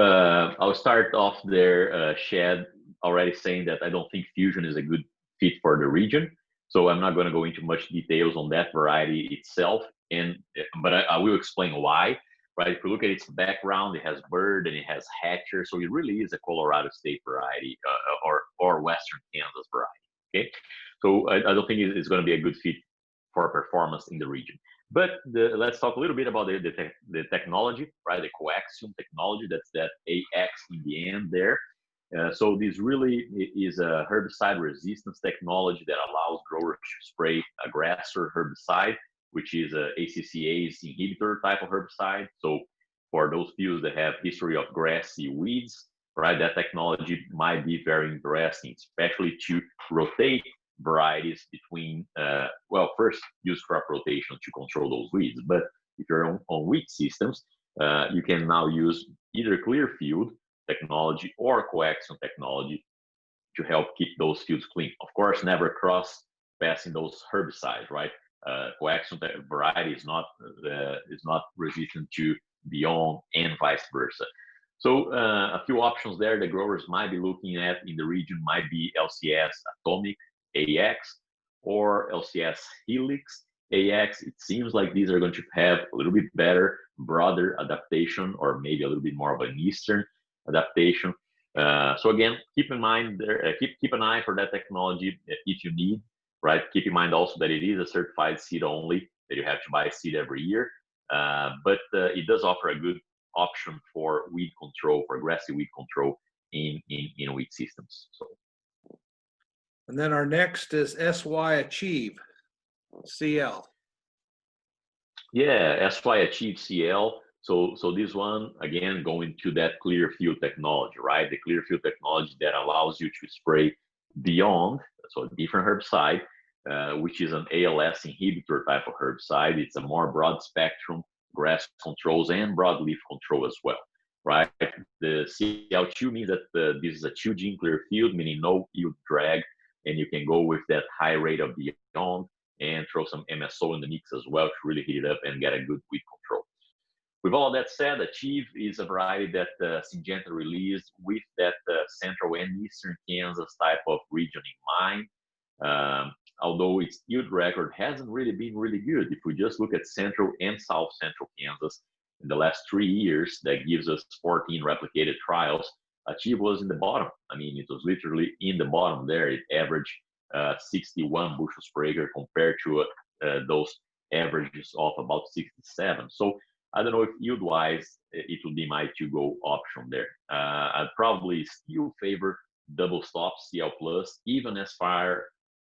Speaker 2: I'll start off there, Shad, already saying that I don't think Fusion is a good fit for the region. So I'm not going to go into much details on that variety itself, but I will explain why. Right? If you look at its background, it has bird and it has hatcher, so it really is a Colorado State variety or Western Kansas variety. Okay, so I don't think it's going to be a good fit for performance in the region. But let's talk a little bit about the technology, right? The coaxium technology, that's that AX in the end there. So this really is a herbicide resistance technology that allows growers to spray aggressor herbicide, which is a ACCA's inhibitor type of herbicide. So for those fields that have history of grassy weeds, right, that technology might be very interesting, especially to rotate varieties between, well, first use crop rotation to control those weeds. But if you're on wheat systems, you can now use either clear field technology or coaxium technology to help keep those fields clean. Of course, never cross passing those herbicides, right? Coaxium variety is not resistant to Beyond and vice versa. So a few options there the growers might be looking at in the region might be LCS Atomic AX or LCS Helix AX. It seems like these are going to have a little bit better, broader adaptation, or maybe a little bit more of an eastern adaptation. So again, keep in mind there, keep an eye for that technology if you need, right? Keep in mind also that it is a certified seed only, that you have to buy seed every year, but it does offer a good option for weed control, for aggressive weed control in wheat systems. So.
Speaker 1: And then our next is SY Achieve CL.
Speaker 2: Yeah, SY Achieve CL. So this one, again, going to that clear field technology, right? The clear field technology that allows you to spray beyond, so a different herbicide, which is an ALS inhibitor type of herbicide. It's a more broad spectrum grass controls and broadleaf control as well, right? The CL2 means that this is a 2-gene clear field, meaning no yield drag, and you can go with that high rate of beyond and throw some MSO in the mix as well to really heat it up and get a good weed control. With all that said, Achieve is a variety that Syngenta released with that central and eastern Kansas type of region in mind. Although its yield record hasn't really been really good. If we just look at central and south central Kansas in the last 3 years, that gives us 14 replicated trials. Achieve was in the bottom. I mean, it was literally in the bottom there. It averaged 61 bushels per acre compared to those averages of about 67. So I don't know if yield-wise, it would be my to-go option there. I'd probably still favor double stop CL Plus, even as far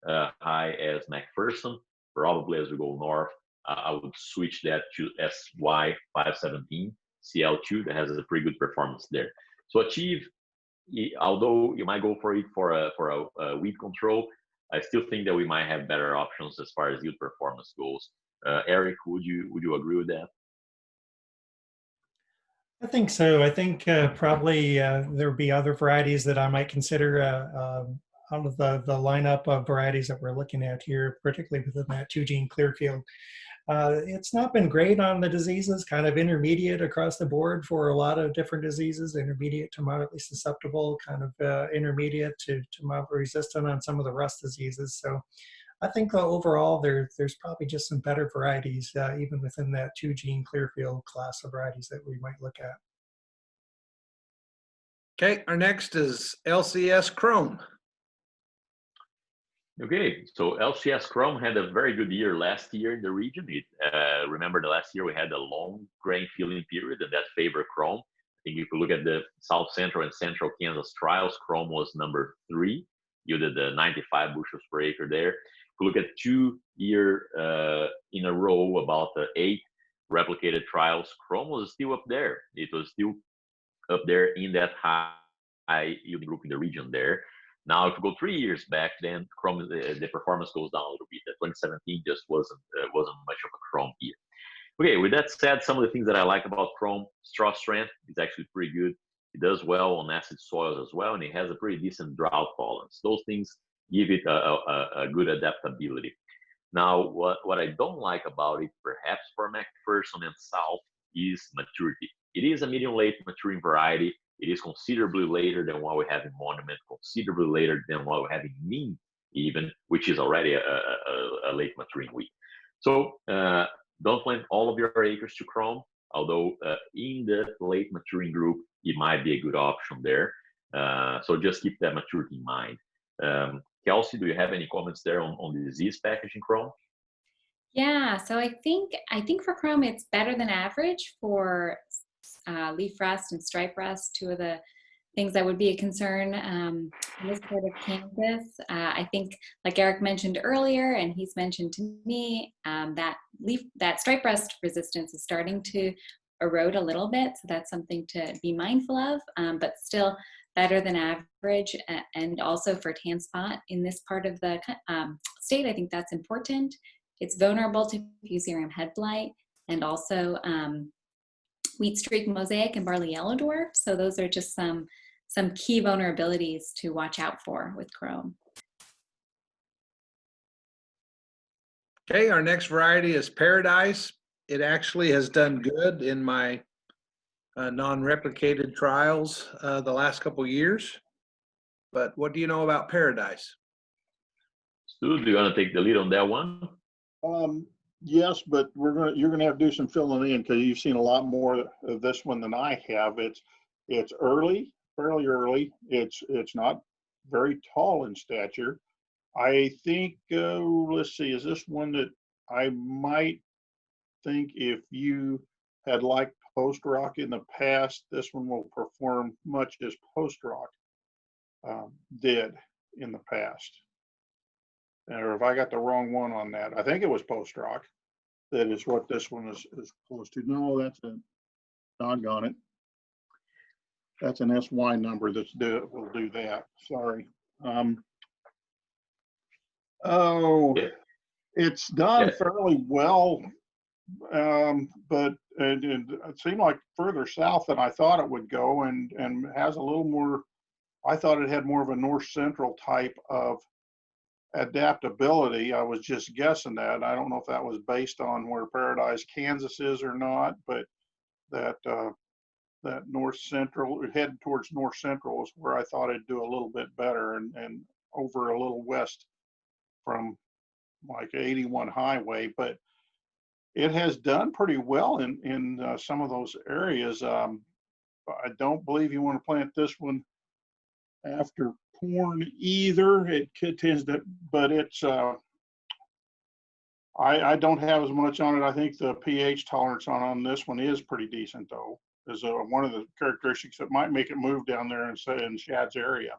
Speaker 2: high as McPherson. Probably as we go north, I would switch that to SY 517 CL2 that has a pretty good performance there. So Achieve, although you might go for it for a weed control, I still think that we might have better options as far as yield performance goes. Eric, would you agree with that?
Speaker 3: I think so. I think probably there would be other varieties that I might consider out of the lineup of varieties that we're looking at here, particularly within that 2-gene clear field. It's not been great on the diseases, kind of intermediate across the board for a lot of different diseases, intermediate to moderately susceptible, kind of intermediate to moderately resistant on some of the rust diseases. So I think overall there's probably just some better varieties, even within that 2-gene clearfield class of varieties that we might look at.
Speaker 1: Okay, our next is LCS Chrome.
Speaker 2: Okay, so LCS Chrome had a very good year last year in the region. Remember the last year we had a long grain filling period and that favored Chrome. I think if you look at the South Central and Central Kansas trials, Chrome was number 3. You did the 95 bushels per acre there. If you look at 2 year in a row, about 8 replicated trials, Chrome was still up there. It was still up there in that high yielding group in the region there. Now, if you go 3 years back, then Chrome, the performance goes down a little bit. 2017 just wasn't much of a Chrome year. Okay, with that said, some of the things that I like about Chrome, straw strength is actually pretty good. It does well on acid soils as well, and it has a pretty decent drought tolerance. Those things give it a good adaptability. Now, what I don't like about it, perhaps for McPherson and South, is maturity. It is a medium late maturing variety. It is considerably later than what we have in Monument, considerably later than what we have in Mean, even, which is already a late maturing wheat. So don't plant all of your acres to Chrome, although in the late maturing group, it might be a good option there. So just keep that maturity in mind. Kelsey, do you have any comments there on the disease package in Chrome?
Speaker 4: Yeah, so I think for chrome it's better than average for leaf rust and stripe rust, two of the things that would be a concern in this part of Kansas. I think, like Eric mentioned earlier, and he's mentioned to me, that stripe rust resistance is starting to erode a little bit, so that's something to be mindful of, but still better than average. And also for tan spot in this part of the state, I think that's important. It's vulnerable to fusarium head blight and also wheat streak mosaic and barley yellow dwarf. So those are just some key vulnerabilities to watch out for with chrome.
Speaker 1: Okay, our next variety is Paradise. It actually has done good in my non-replicated trials the last couple years. But what do you know about Paradise?
Speaker 2: Stu, do you want to take the lead on that one?
Speaker 5: Yes, but you're gonna have to do some filling in because you've seen a lot more of this one than I have. It's early, fairly early. It's not very tall in stature. I think, let's see, is this one that I might think if you had liked post rock in the past, this one will perform much as post rock did in the past. Or if I got the wrong one on that, I think it was post rock. That is what this one is close to. No, that's a doggone it. That's an SY number will do that. Sorry. Oh,
Speaker 2: Yeah.
Speaker 5: it's done
Speaker 2: Yeah.
Speaker 5: fairly well, but it seemed like further south than I thought it would go, and has a little more. I thought it had more of a north central type of adaptability. I was just guessing that. I don't know if that was based on where Paradise, Kansas is or not, but that that north central, headed towards north central is where I thought it'd do a little bit better, and over a little west from like 81 highway, but it has done pretty well in some of those areas. I don't believe you want to plant this one after corn either. It tends to, but it's I don't have as much on it. I think the pH tolerance on this one is pretty decent though. Is one of the characteristics that might make it move down there and say in Shad's area.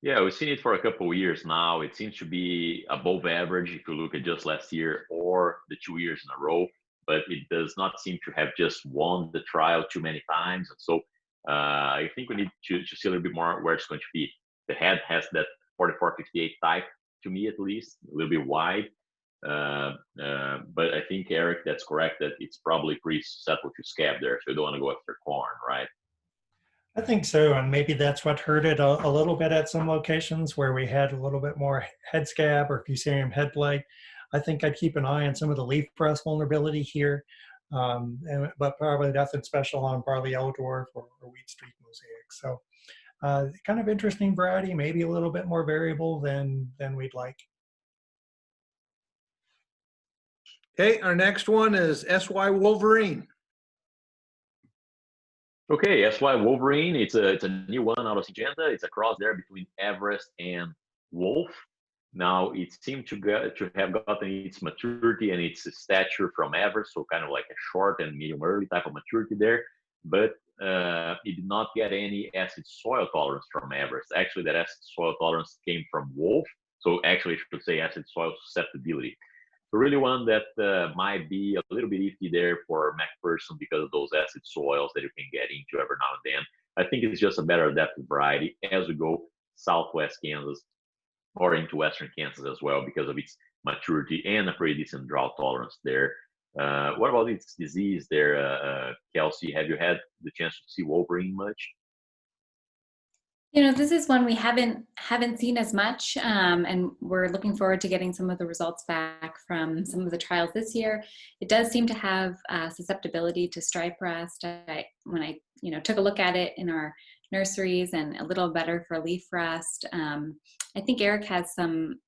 Speaker 2: Yeah, we've seen it for a couple of years now. It seems to be above average if you look at just last year or the 2 years in a row, but it does not seem to have just won the trial too many times. So I think we need to see a little bit more where it's going to be. The head has that 44-58 type, to me at least, a little bit wide. But I think, Eric, that's correct, that it's probably pretty susceptible to scab there. So you don't want to go after corn, right?
Speaker 3: I think so, and maybe that's what hurt it a little bit at some locations where we had a little bit more head scab or fusarium head blight. I think I'd keep an eye on some of the leaf rust vulnerability here, but probably nothing special on barley yellow dwarf or wheat streak mosaic. So kind of interesting variety, maybe a little bit more variable than we'd like.
Speaker 1: Okay, our next one is SY Wolverine.
Speaker 2: Okay, SY Wolverine. It's a new one out of Syngenta. It's a cross there between Everest and Wolf. Now it seemed to have gotten its maturity and its stature from Everest, so kind of like a short and medium early type of maturity there. But it did not get any acid soil tolerance from Everest. Actually, that acid soil tolerance came from Wolf. So actually, I should say acid soil susceptibility. So really one that might be a little bit iffy there for McPherson because of those acid soils that you can get into every now and then. I think it's just a better adapted variety as we go southwest Kansas or into western Kansas as well because of its maturity and a pretty decent drought tolerance there. What about its disease there, Kelsey? Have you had the chance to see Wolverine much?
Speaker 4: You know, this is one we haven't seen as much, and we're looking forward to getting some of the results back from some of the trials this year. It does seem to have susceptibility to stripe rust. When I took a look at it in our nurseries, and a little better for leaf rust. I think Eric has some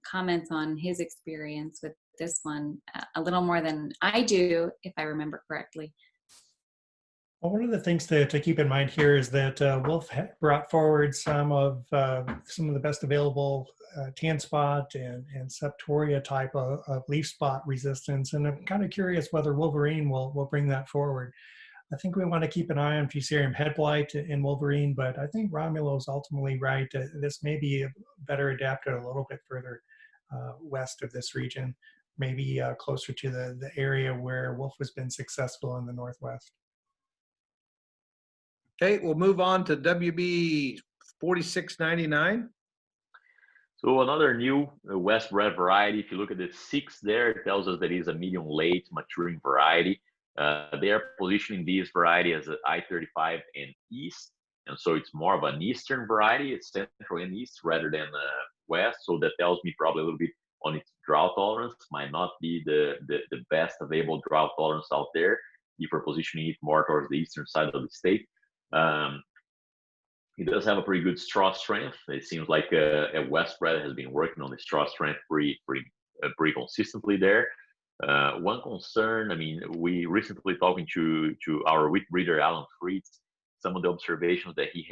Speaker 4: comments on his experience with this one, a little more than I do, if I remember correctly.
Speaker 3: Well, one of the things to keep in mind here is that Wolf brought forward some of the best available tan spot and septoria type of leaf spot resistance, and I'm kind of curious whether Wolverine will bring that forward. I think we want to keep an eye on Fusarium head blight in Wolverine, but I think Romulo is ultimately right. This may be better adapted a little bit further west of this region, maybe closer to the area where Wolf has been successful in the Northwest.
Speaker 1: Okay, we'll move on to WB 4699.
Speaker 2: So another new West Red variety, if you look at the 6 there, it tells us that it is a medium late maturing variety. They are positioning this variety as an I-35 and East, and so it's more of an Eastern variety. It's Central and East rather than West, so that tells me probably a little bit on its drought tolerance. Might not be the best available drought tolerance out there if we're positioning it more towards the eastern side of the state. It does have a pretty good straw strength. It seems like a West Red has been working on the straw strength pretty consistently there. One concern, I mean, we recently talking to our wheat breeder Alan Fritz, some of the observations that he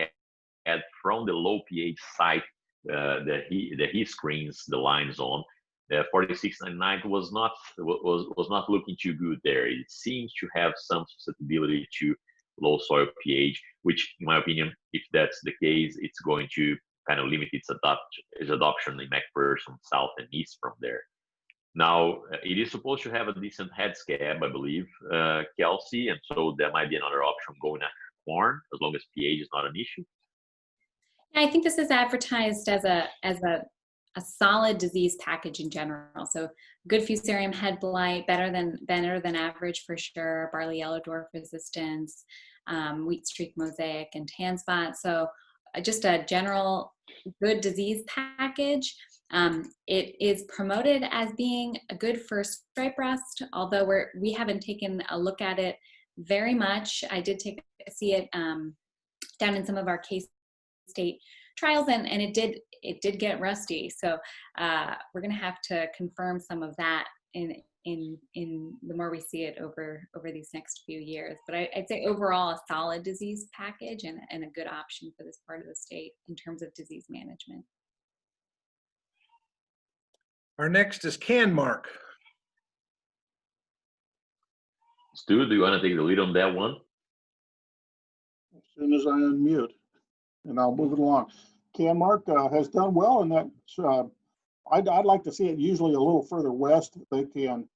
Speaker 2: had from the low pH site that he screens the lines on. 4699 was not looking too good there. It seems to have some susceptibility to low soil pH, which, in my opinion, if that's the case, it's going to kind of limit its adoption in McPherson South and East from there. Now, it is supposed to have a decent head scab, I believe, Kelsey, and so that might be another option going after corn, as long as pH is not an issue.
Speaker 4: I think this is advertised as a solid disease package in general. So good Fusarium head blight, better than average for sure, barley yellow dwarf resistance, wheat streak mosaic, and tan spot. So just a general good disease package. It is promoted as being a good for stripe rust, although we haven't taken a look at it very much. I did see it down in some of our K-State trials, and it did get rusty. So we're going to have to confirm some of that in the more we see it over these next few years. But I'd say overall a solid disease package and a good option for this part of the state in terms of disease management.
Speaker 1: Our next is Canmark.
Speaker 2: Stu, do you want to take the lead on that one?
Speaker 5: As soon as I unmute, and I'll move it along. Canmark has done well, and that's I'd like to see it usually a little further west. They can.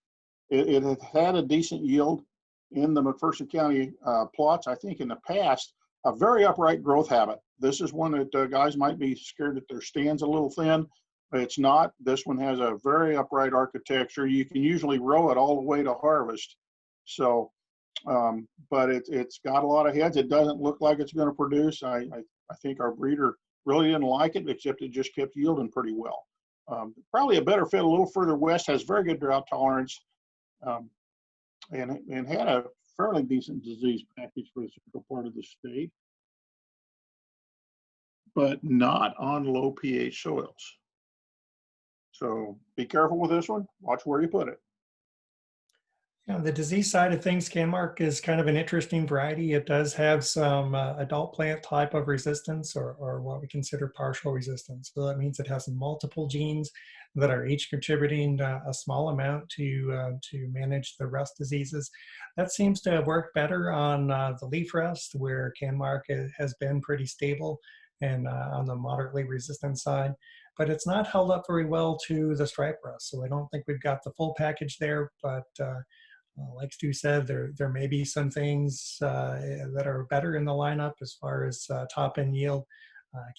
Speaker 5: It has had a decent yield in the McPherson County plots. I think in the past, a very upright growth habit. This is one that guys might be scared that their stand's a little thin. But it's not. This one has a very upright architecture. You can usually row it all the way to harvest. So, but it's got a lot of heads. It doesn't look like it's going to produce. I think our breeder really didn't like it, except it just kept yielding pretty well. Probably a better fit a little further west, has very good drought tolerance, and had a fairly decent disease package for the central part of the state, but not on low pH soils. So be careful with this one. Watch where you put it.
Speaker 3: The disease side of things, Canmark is kind of an interesting variety. It does have some adult plant type of resistance, or what we consider partial resistance. So that means it has multiple genes that are each contributing a small amount to manage the rust diseases. That seems to have worked better on the leaf rust, where Canmark has been pretty stable and on the moderately resistant side. But it's not held up very well to the stripe rust. So I don't think we've got the full package there, but like Stu said, there may be some things that are better in the lineup as far as top end yield.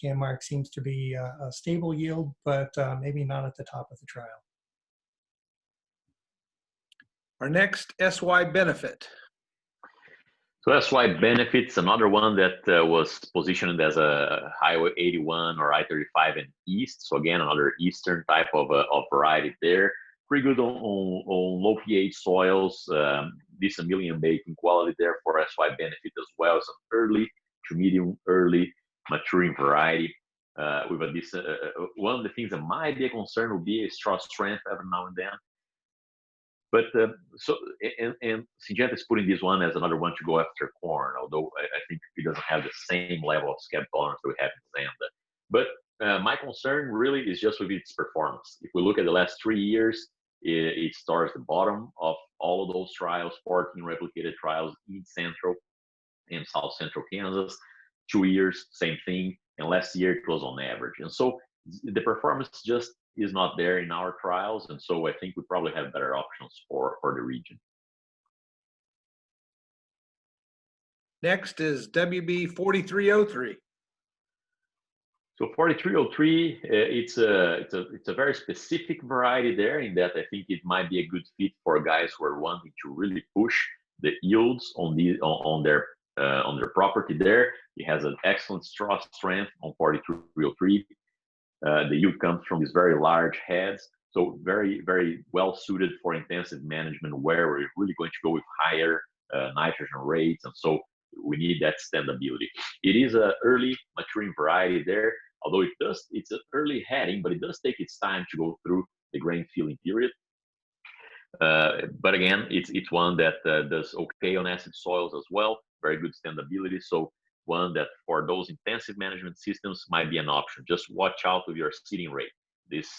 Speaker 3: Canmark seems to be a stable yield, but maybe not at the top of the trial.
Speaker 1: Our next SY Benefit.
Speaker 2: So SY Benefit's another one that was positioned as a Highway 81 or I-35 and East. So again, another Eastern type of variety there. Pretty good on low pH soils. Decent million baking quality there for SY Benefit as well. Some early to medium early maturing variety. With a decent, one of the things that might be a concern would be a straw strength every now and then. But so, and Syngenta is putting this one as another one to go after corn, although I think it doesn't have the same level of scab tolerance that we have in Zanda. But my concern really is just with its performance. If we look at the last 3 years, it starts the bottom of all of those trials, 14 replicated trials in central and south central Kansas. 2 years, same thing. And last year it was on average. And so the performance just is not there in our trials. And so I think we probably have better options for the region.
Speaker 1: Next is WB 4303.
Speaker 2: So 4303, it's a very specific variety there, in that I think it might be a good fit for guys who are wanting to really push the yields on their property there. It has an excellent straw strength on 4303. The yield comes from these very large heads, so very, very well suited for intensive management where we're really going to go with higher nitrogen rates, and so we need that standability. It is an early maturing variety there, although it's an early heading, but it does take its time to go through the grain filling period. But again, it's one that does okay on acid soils as well, very good standability. So one that for those intensive management systems might be an option. Just watch out with your seeding rate. These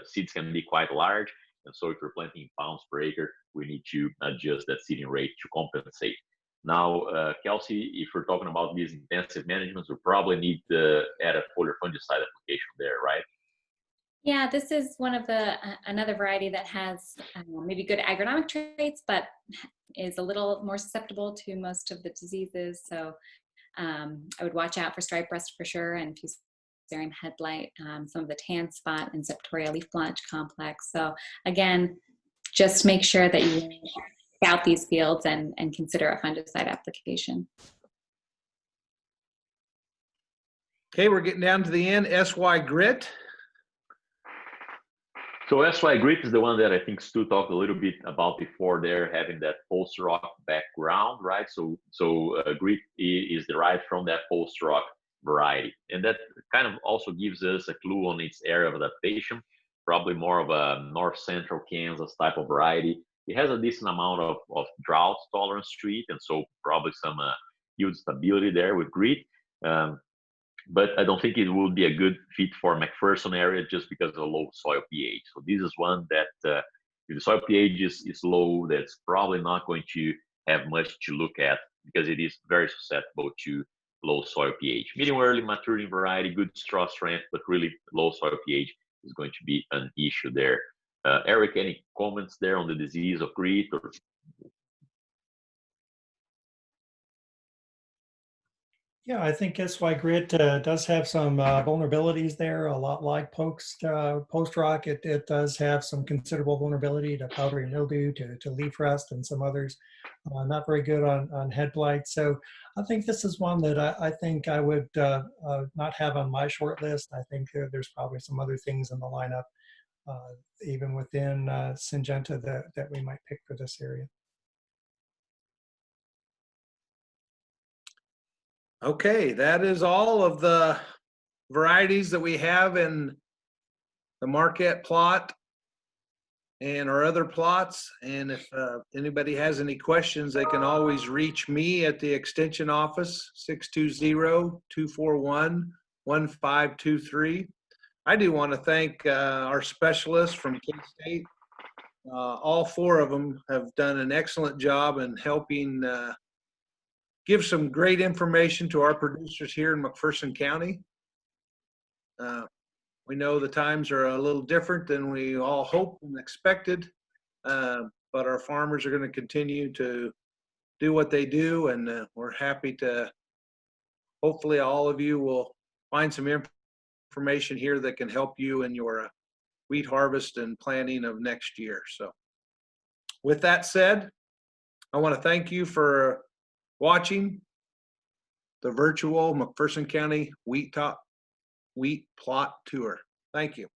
Speaker 2: seeds can be quite large, and so if you're planting pounds per acre, we need to adjust that seeding rate to compensate. Now, Kelsey, if we're talking about these intensive managements, we probably need to add a foliar fungicide application there, right?
Speaker 4: Yeah, this is one of the another variety that has maybe good agronomic traits, but is a little more susceptible to most of the diseases. So I would watch out for stripe rust for sure, and Fusarium head blight, some of the tan spot and Septoria leaf blotch complex. So again, just make sure that you scout these fields and consider a fungicide application.
Speaker 1: Okay, we're getting down to the end. SY Grit.
Speaker 2: So SY Grit is the one that I think Stu talked a little bit about before there, having that post-rock background, right? So Grit is derived from that post-rock variety. And that kind of also gives us a clue on its area of adaptation, probably more of a north-central Kansas type of variety. It has a decent amount of drought tolerance to it, and so probably some yield stability there with Grit. But I don't think it would be a good fit for McPherson area just because of the low soil pH. So this is one that if the soil pH is low, that's probably not going to have much to look at because it is very susceptible to low soil pH. Medium early maturing variety, good straw strength, but really low soil pH is going to be an issue there. Eric, any comments there on the disease of Grit? Or
Speaker 3: Yeah, I think SY Grit does have some vulnerabilities there, a lot like post rock. It does have some considerable vulnerability to powdery mildew, to leaf rust, and some others. Not very good on head blight. So I think this is one that I think I would not have on my short list. I think there's probably some other things in the lineup, even within Syngenta, that we might pick for this area.
Speaker 1: Okay, that is all of the varieties that we have in the Marquette plot and our other plots. And if anybody has any questions, they can always reach me at the extension office, 620-241-1523. I do want to thank our specialists from K-State. All four of them have done an excellent job in helping give some great information to our producers here in McPherson County. We know the times are a little different than we all hoped and expected, but our farmers are going to continue to do what they do, and we're happy to, hopefully all of you will find some information here that can help you in your wheat harvest and planting of next year. So with that said, I want to thank you for watching the virtual McPherson County wheat plot tour. Thank you.